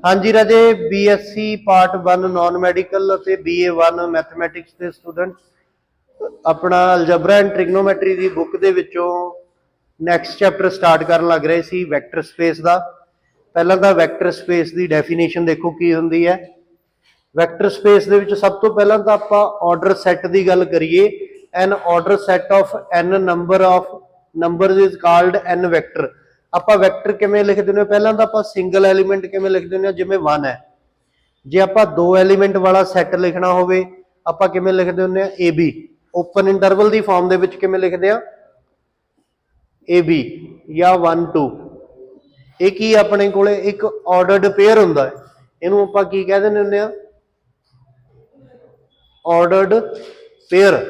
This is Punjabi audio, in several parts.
हाँ जी राजे, BSc पार्ट 1 नॉन मैडिकल ते BA1 मैथमैटिक्स के स्टूडेंट अपना अलजबरा एंड ट्रिग्नोमैट्री की बुक दे विचों नैक्सट चैप्टर स्टार्ट करन लग रहे सी वैक्टर स्पेस का। पहला तो वैक्टर स्पेस की डेफिनेशन देखो की हुंदी है। वैक्टर स्पेस दे विच सब तो पहला तो आपां ऑर्डर सैट की गल करिए। An order set of n number is called an vector. आपां वैक्टर किवें लिख दिंदे, पहला तो आपां सिंगल एलीमेंट किवें लिख दिंदे, जिवें 1 है। जे आपां 2 एलीमेंट वाला सैट लिखना होवे आपां किवें लिखदे हुंदे आ, AB। ओपन इंटरवल की फॉर्म दे विच किवें लिखदे आ, AB या 1 2। ये की अपने कोले एक ऑर्डर्ड पेयर हुंदा है, इहनूं आपां की कह दिंदे हुंदे आ, ऑर्डर्ड पेयर।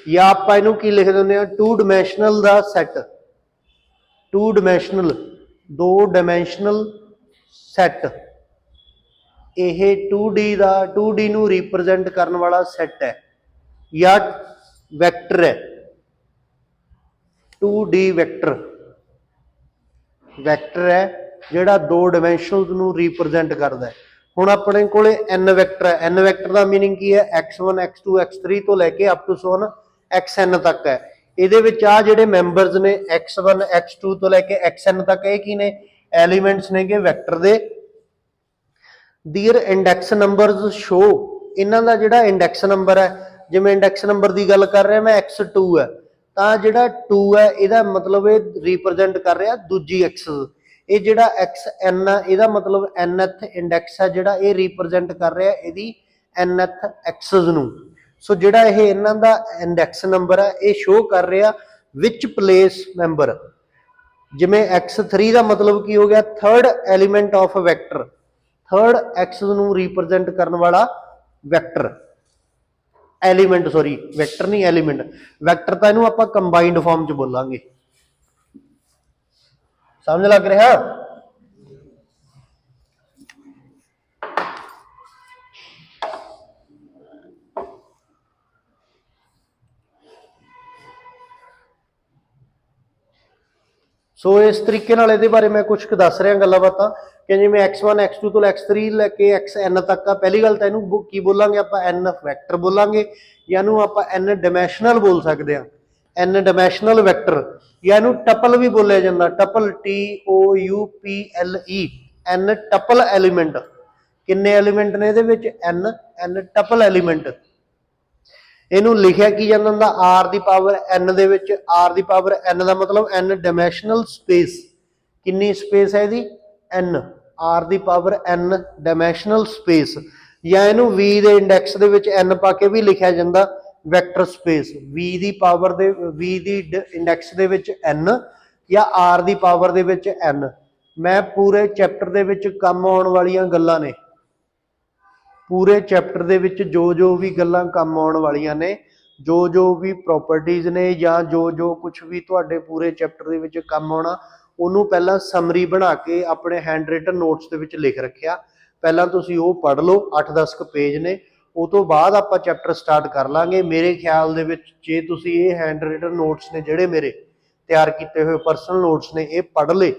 या आप इनू की लिख दें, 2 डायमेंशनल का सैट। 2 dimensional 2 dimensional set. यह 2D का 2D नू रिप्रजेंट करने वाला सैट है या वैक्टर है। 2D वैक्टर वैक्टर है जिहड़ा 2 डायमेंशनल नू रिप्रजेंट करता है। हुण अपने कोले एन वैक्टर है। एन वैक्टर का मीनिंग की है, x1 x2 x3 तो लैके अप टू सोन xn तक है। ये जिहड़े मैंबरस ने x1 x2 तो लैके xn तक, ये की ने एलीमेंट्स ने के vector they. Their index numbers show, इन्हां दा जिहड़ा इंडैक्स नंबर है, जिवें इंडैक्स नंबर की गल कर रहा मैं x2 है, तो जिहड़ा 2 है इहदा मतलब ये रिप्रजेंट कर रहा दूजी एक्स। ये जिहड़ा xn है इहदा मतलब nth इंडैक्स है जिहड़ा ये रिप्रजेंट कर रहा इहदी nth एक्सिस नूं। सो जिहड़ा ये इन्हां दा इंडैक्स नंबर है ये शो कर रहा विच प्लेस मैंबर। जिवें x3 का मतलब की हो गया, third element of vector, third axis नूं रिप्रजेंट करने वाला वैक्टर एलीमेंट। सॉरी वैक्टर नहीं एलीमेंट। वैक्टर तो इहनूं आपां कंबाइंड फॉर्म च बोलांगे। समझ लग रहा? सो इस तरीके ये बारे मैं कुछ दस रहा गल्लां बातां कि जिवें x1 x2 तो x3 लैके xn तक आ। पहली गल तो इहनूं की बोलांगे आपां, n वैक्टर बोलांगे, या इहनूं आपां n डायमेंशनल बोल सकते हैं, n डायमेंशनल वैक्टर, या इहनूं टपल भी बोलिया जांदा, tuple TOUPLE, n tuple element. किन्ने एलीमेंट ने इहदे विच? n tuple element. इनू लिखिया की जाता हुंदा आर दी पावर एन दे विच। आर दी पावर एन का मतलब एन डायमेंशनल स्पेस। कितनी स्पेस है इहदी? एन। आर दी पावर एन डायमेंशनल स्पेस। या इनू वी दे इंडैक्स दे विच एन पा के भी लिखिया जाता वैक्टर स्पेस। वी दी पावर दे वी दी इंडैक्स दे विच एन या आर दी पावर दे विच एन। मैं पूरे चैप्टर दे विच काम आउण वालियां गल्लां ने, पूरे चैप्टर दे विच जो भी गल्लां काम आउण वालियां ने, जो भी प्रॉपर्टीज़ ने, या जो कुछ भी तुहाडे पूरे चैप्टर दे विच काम आउणा, उहनूं पहलां समरी बना के अपने हैंड रिटन नोट्स दे विच लिख रखिया। पहलां तुसीं ओह पढ़ लो, 8-10 पेज ने। उस तो बाद आपां चैप्टर स्टार्ट कर लांगे। मेरे ख्याल दे विच जे तुसीं ये हैंड रिटन नोट्स ने जिहड़े मेरे तैयार किए हुए पर्सनल नोट्स ने, ये पढ़ ले,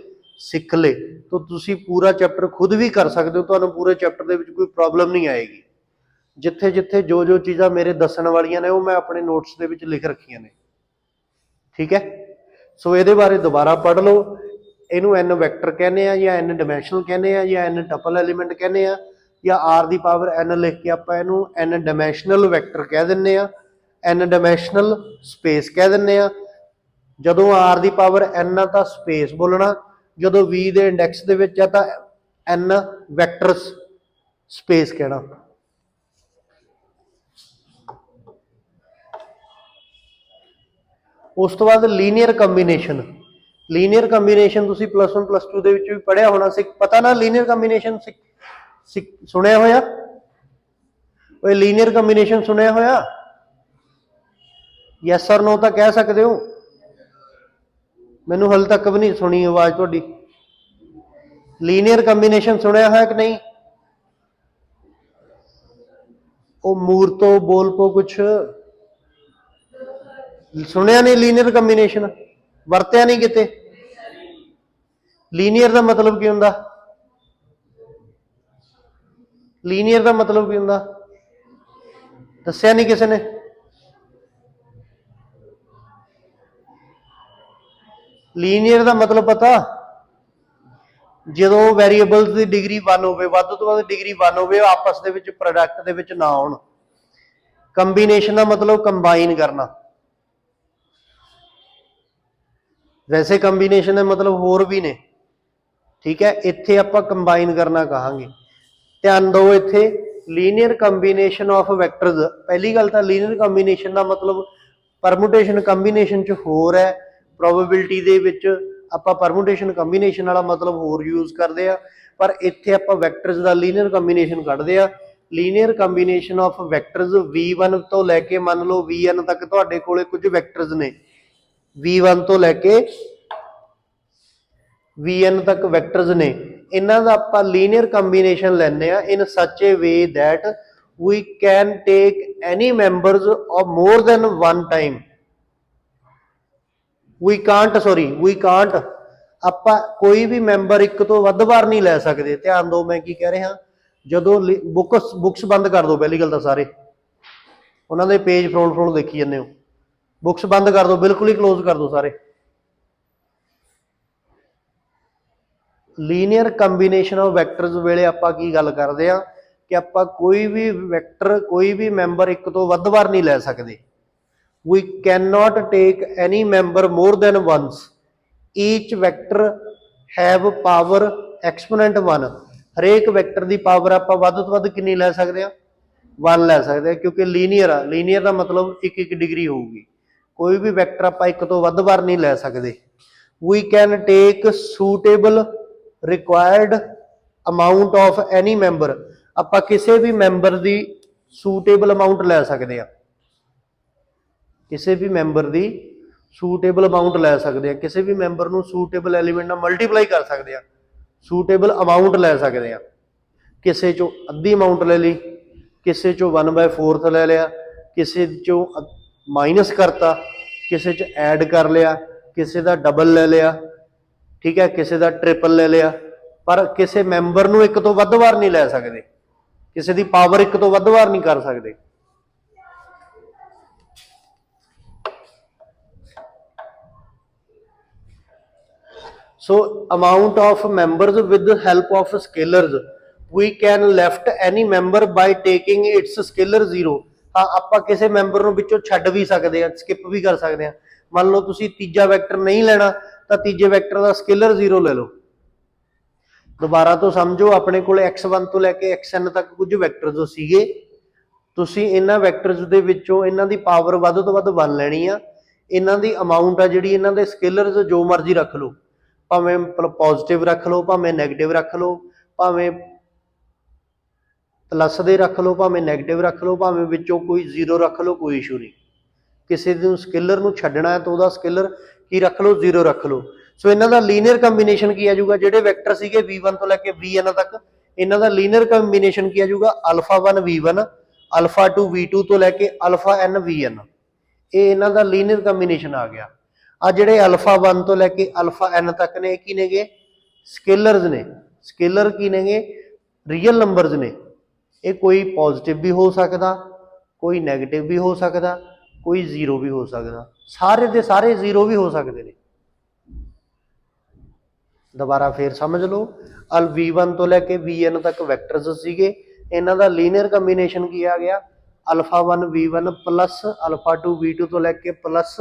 सीख ले, तो तुसी पूरा चैप्टर खुद भी कर सकते हो। तुहानूं पूरे चैप्टर दे विच कोई प्रॉब्लम नहीं आएगी। जिथे जिथे जो चीज़ां मेरे दसन वालियां ने, वो मैं अपने नोट्स दे विच लिख रखियां ने। ठीक है, सो ये बारे दोबारा पढ़ लो। इनू एन वैक्टर कहने या एन डायमेंशनल कहने या एन टपल एलीमेंट कहने, या आर दी पावर एन लिख के आप इनू एन डायमेंशनल वैक्टर कह दिंदे आ, एन डायमेंशनल स्पेस कह दिंदे आ। जदों आर दी पावर एन आ तां स्पेस बोलना, जदों वी दे इंडैक्स दे विच आ तां एन वैक्टर स्पेस कहना। उस तो बाद लीनियर कंबीनेशन। लीनियर कंबीनेशन तुसी +1 +2 दे विच भी पढ़िया होना, पता ना लीनियर कंबीनेशन सुनिया होया? कोई लीनियर कंबीनेशन सुनिया होया? यस और नो तो कह सकते हो। मैनू हल तक भी नहीं सुनी आवाज तुहाडी। लीनियर कंबीनेशन सुनिया है कि नहीं? वो मूर्तो बोल पो कुछ सुनिया नहीं? लीनियर कंबीनेशन वरत्या नहीं किते? लीनियर का मतलब की हुंदा? ਲੀਨੀਅਰ ਦਾ ਮਤਲਬ ਕੀ ਹੁੰਦਾ, ਦੱਸਿਆ ਨਹੀਂ ਕਿਸੇ ਨੇ। ਲੀਨੀਅਰ ਦਾ ਮਤਲਬ ਪਤਾ, ਜਦੋਂ ਵੈਰੀਏਬਲਸ ਦੀ ਡਿਗਰੀ 1 ਹੋਵੇ, ਵੱਧ ਤੋਂ ਵੱਧ ਡਿਗਰੀ 1 ਹੋਵੇ, ਆਪਸ ਦੇ ਵਿੱਚ ਪ੍ਰੋਡਕਟ ਦੇ ਵਿੱਚ ਨਾ ਆਉਣ। ਕੰਬੀਨੇਸ਼ਨ ਦਾ ਮਤਲਬ ਕੰਬਾਈਨ ਕਰਨਾ। ਵੈਸੇ ਕੰਬੀਨੇਸ਼ਨ ਦੇ ਮਤਲਬ ਹੋਰ ਵੀ ਨੇ, ਠੀਕ ਹੈ, ਇੱਥੇ ਆਪਾਂ ਕੰਬਾਈਨ ਕਰਨਾ ਕਹਾਂਗੇ। ਧਿਆਨ ਦਿਓ ਇੱਥੇ, ਲੀਨੀਅਰ ਕੰਬੀਨੇਸ਼ਨ ਆਫ ਵੈਕਟਰਸ। ਪਹਿਲੀ ਗੱਲ ਤਾਂ ਲੀਨੀਅਰ ਕੰਬੀਨੇਸ਼ਨ ਦਾ ਮਤਲਬ ਪਰਮੂਟੇਸ਼ਨ ਕੰਬੀਨੇਸ਼ਨ ਚ ਹੋਰ ਹੈ, ਪ੍ਰੋਬੇਬਿਲਿਟੀ ਦੇ ਵਿੱਚ ਆਪਾਂ ਪਰਮੂਟੇਸ਼ਨ ਕੰਬੀਨੇਸ਼ਨ ਵਾਲਾ ਮਤਲਬ ਹੋਰ ਯੂਜ਼ ਕਰਦੇ ਆ, ਪਰ ਇੱਥੇ ਆਪਾਂ ਵੈਕਟਰਸ ਦਾ ਲੀਨੀਅਰ ਕੰਬੀਨੇਸ਼ਨ ਕੱਢਦੇ ਆ। Linear combination of vectors v1 ਤੋਂ ਲੈ ਕੇ ਮੰਨ ਲਓ vn ਤੱਕ ਤੁਹਾਡੇ ਕੋਲੇ ਕੁਝ ਵੈਕਟਰਸ ਨੇ, v1 ਤੋਂ ਲੈ ਕੇ vn ਤੱਕ ਵੈਕਟਰਸ ਨੇ, ਇਹਨਾਂ ਦਾ ਆਪਾਂ ਲੀਨੀਅਰ ਕੰਬੀਨੇਸ਼ਨ ਲੈਂਦੇ ਆ in such a way that we can take any members of more than one time. We can't ਆਪਾਂ ਕੋਈ ਵੀ ਮੈਂਬਰ ਇੱਕ ਤੋਂ ਵੱਧ ਵਾਰ ਨਹੀਂ ਲੈ ਸਕਦੇ। ਧਿਆਨ ਦਿਓ ਮੈਂ ਕੀ ਕਹਿ ਰਿਹਾ, ਜਦੋਂ ਬੁੱਕਸ ਬੰਦ ਕਰ ਦਿਓ, ਪਹਿਲੀ ਗੱਲ ਤਾਂ ਸਾਰੇ ਉਹਨਾਂ ਦੇ ਪੇਜ ਫਰੋਲ ਦੇਖੀ ਜਾਂਦੇ ਹੋ, ਬੁੱਕਸ ਬੰਦ ਕਰ ਦਿਓ, ਬਿਲਕੁਲ ਹੀ ਕਲੋਜ਼ ਕਰ ਦਿਓ ਸਾਰੇ। ਲੀਨੀਅਰ ਕੰਬੀਨੇਸ਼ਨ ਆਫ ਵੈਕਟਰਸ ਵੇਲੇ ਆਪਾਂ ਕੀ ਗੱਲ ਕਰਦੇ ਆ ਕਿ ਆਪਾਂ ਕੋਈ ਵੀ ਵੈਕਟਰ, ਕੋਈ ਵੀ ਮੈਂਬਰ ਇੱਕ ਤੋਂ ਵੱਧ ਵਾਰ ਨਹੀਂ ਲੈ ਸਕਦੇ। We cannot take any member more than once. Each vector have power exponent 1. ਹਰੇਕ ਵੈਕਟਰ ਦੀ ਪਾਵਰ ਆਪਾਂ ਵੱਧ ਤੋਂ ਵੱਧ ਕਿੰਨੀ ਲੈ ਸਕਦੇ ਆ, 1 ਲੈ ਸਕਦੇ ਆ, ਕਿਉਂਕਿ ਲੀਨੀਅਰ ਆ। ਲੀਨੀਅਰ ਦਾ ਮਤਲਬ ਇੱਕ ਡਿਗਰੀ ਹੋਊਗੀ, ਕੋਈ ਵੀ ਵੈਕਟਰ ਆਪਾਂ ਇੱਕ ਤੋਂ ਵੱਧ ਵਾਰ ਨਹੀਂ ਲੈ ਸਕਦੇ। We can take suitable required amount of any member. ਆਪਾਂ ਕਿਸੇ ਵੀ ਮੈਂਬਰ ਦੀ ਸੂਟੇਬਲ ਅਮਾਊਂਟ ਲੈ ਸਕਦੇ ਆ, ਕਿਸੇ ਵੀ ਮੈਂਬਰ ਦੀ ਸੂਟੇਬਲ ਅਮਾਊਂਟ ਲੈ ਸਕਦੇ ਆ, ਕਿਸੇ ਵੀ ਮੈਂਬਰ ਨੂੰ ਸੂਟੇਬਲ ਐਲੀਮੈਂਟ ਨਾਲ ਮਲਟੀਪਲਾਈ ਕਰ ਸਕਦੇ ਆ, ਸੂਟੇਬਲ ਅਮਾਊਂਟ ਲੈ ਸਕਦੇ ਆ। ਕਿਸੇ ਚੋਂ ਅੱਧੀ ਅਮਾਊਂਟ ਲੈ ਲਈ, ਕਿਸੇ ਚੋਂ 1/4 ਲੈ ਲਿਆ, ਕਿਸੇ ਚੋਂ ਮਾਈਨਸ ਕਰਤਾ, ਕਿਸੇ ਚ ਐਡ ਕਰ ਲਿਆ, ਕਿਸੇ ਦਾ ਡਬਲ ਲੈ ਲਿਆ, ਠੀਕ ਹੈ, ਕਿਸੇ ਦਾ ਟ੍ਰਿਪਲ ਲੈ ਲਿਆ, ਪਰ ਕਿਸੇ ਮੈਂਬਰ ਨੂੰ ਇੱਕ ਤੋਂ ਵੱਧ ਵਾਰ ਨਹੀਂ ਲੈ ਸਕਦੇ, ਕਿਸੇ ਦੀ ਪਾਵਰ ਇੱਕ ਤੋਂ ਵੱਧ ਵਾਰ ਨਹੀਂ ਕਰ ਸਕਦੇ। So amount of members with the help of scalars, we can left any member by taking its scalar 0. ਹਾਂ, ਆਪਾਂ ਕਿਸੇ ਮੈਂਬਰ ਨੂੰ ਵਿੱਚੋਂ ਛੱਡ ਵੀ ਸਕਦੇ ਆ, ਸਕਿਪ ਵੀ ਕਰ ਸਕਦੇ ਆ। ਮੰਨ ਲਓ ਤੁਸੀਂ ਤੀਜਾ ਵੈਕਟਰ ਨਹੀਂ ਲੈਣਾ ਤਾਂ ਤੀਜੇ ਵੈਕਟਰ ਦਾ ਸਕੇਲਰ 0 ਲੈ ਲਓ। ਦੁਬਾਰਾ ਤੋਂ ਸਮਝੋ, ਆਪਣੇ ਕੋਲ x1 ਤੋਂ ਲੈ ਕੇ xn ਤੱਕ ਕੁਝ ਵੈਕਟਰਸ ਸੀਗੇ, ਤੁਸੀਂ ਇਹਨਾਂ ਵੈਕਟਰਸ ਦੇ ਵਿੱਚੋਂ ਇਹਨਾਂ ਦੀ ਪਾਵਰ ਵੱਧ ਤੋਂ ਵੱਧ 1 ਲੈਣੀ ਆ। ਇਹਨਾਂ ਦੀ ਅਮਾਊਂਟ ਆ ਜਿਹੜੀ, ਇਹਨਾਂ ਦੇ ਸਕੇਲਰਸ ਜੋ ਮਰਜ਼ੀ ਰੱਖ ਲਓ, ਭਾਵੇਂ ਪੋਜ਼ਿਟਿਵ ਰੱਖ ਲਓ, ਭਾਵੇਂ ਨੈਗੇਟਿਵ ਰੱਖ ਲਓ, ਭਾਵੇਂ ਪਲੱਸ ਦੇ ਰੱਖ ਲਓ, ਭਾਵੇਂ ਨੈਗੇਟਿਵ ਰੱਖ ਲਓ, ਭਾਵੇਂ ਵਿੱਚੋਂ ਕੋਈ 0 ਰੱਖ ਲਓ, ਕੋਈ ਇਸ਼ੂ ਨਹੀਂ। ਕਿਸੇ ਨੂੰ ਸਕੇਲਰ ਨੂੰ ਛੱਡਣਾ ਹੈ ਤਾਂ ਉਹਦਾ ਸਕੇਲਰ ਕੀ ਰੱਖ ਲਓ, 0 ਰੱਖ ਲਓ। ਸੋ ਇਹਨਾਂ ਦਾ ਲੀਨੀਅਰ ਕੰਬੀਨੇਸ਼ਨ ਕੀ ਆ ਜਾਊਗਾ, ਜਿਹੜੇ ਵੈਕਟਰ ਸੀਗੇ v1 ਤੋਂ ਲੈ ਕੇ vn ਤੱਕ, ਇਹਨਾਂ ਦਾ ਲੀਨੀਅਰ ਕੰਬੀਨੇਸ਼ਨ ਕੀ ਆ ਜਾਊਗਾ, α1 v1, α2 v2 ਤੋਂ ਲੈ ਕੇ αn vn। ਇਹ ਇਹਨਾਂ ਦਾ ਲੀਨੀਅਰ ਕੰਬੀਨੇਸ਼ਨ ਆ ਗਿਆ। ਆ ਜਿਹੜੇ α1 ਤੋਂ ਲੈ ਕੇ αn ਤੱਕ ਨੇ, ਇਹ ਕੀ ਨੇਗੇ, ਸਕੇਲਰਸ ਨੇ। ਸਕੇਲਰ ਕੀ ਨੇਗੇ, ਰੀਅਲ ਨੰਬਰਸ ਨੇ। ਇਹ ਕੋਈ ਪੋਜ਼ਿਟਿਵ ਵੀ ਹੋ ਸਕਦਾ, ਕੋਈ ਨੈਗੇਟਿਵ ਵੀ ਹੋ ਸਕਦਾ, ਕੋਈ 0 ਵੀ ਹੋ ਸਕਦਾ, ਸਾਰੇ ਦੇ ਸਾਰੇ 0 ਵੀ ਹੋ ਸਕਦੇ ਨੇ। ਦੁਬਾਰਾ ਫੇਰ ਸਮਝ ਲਓ, v1 ਤੋਂ ਲੈ ਕੇ vn ਤੱਕ ਵੈਕਟਰਸ ਸੀਗੇ, ਇਹਨਾਂ ਦਾ ਲੀਨੀਅਰ ਕੰਬੀਨੇਸ਼ਨ ਕੀ ਆ ਗਿਆ, α1 v1 ਪਲੱਸ α2 v2 ਤੋਂ ਲੈ ਕੇ ਪਲੱਸ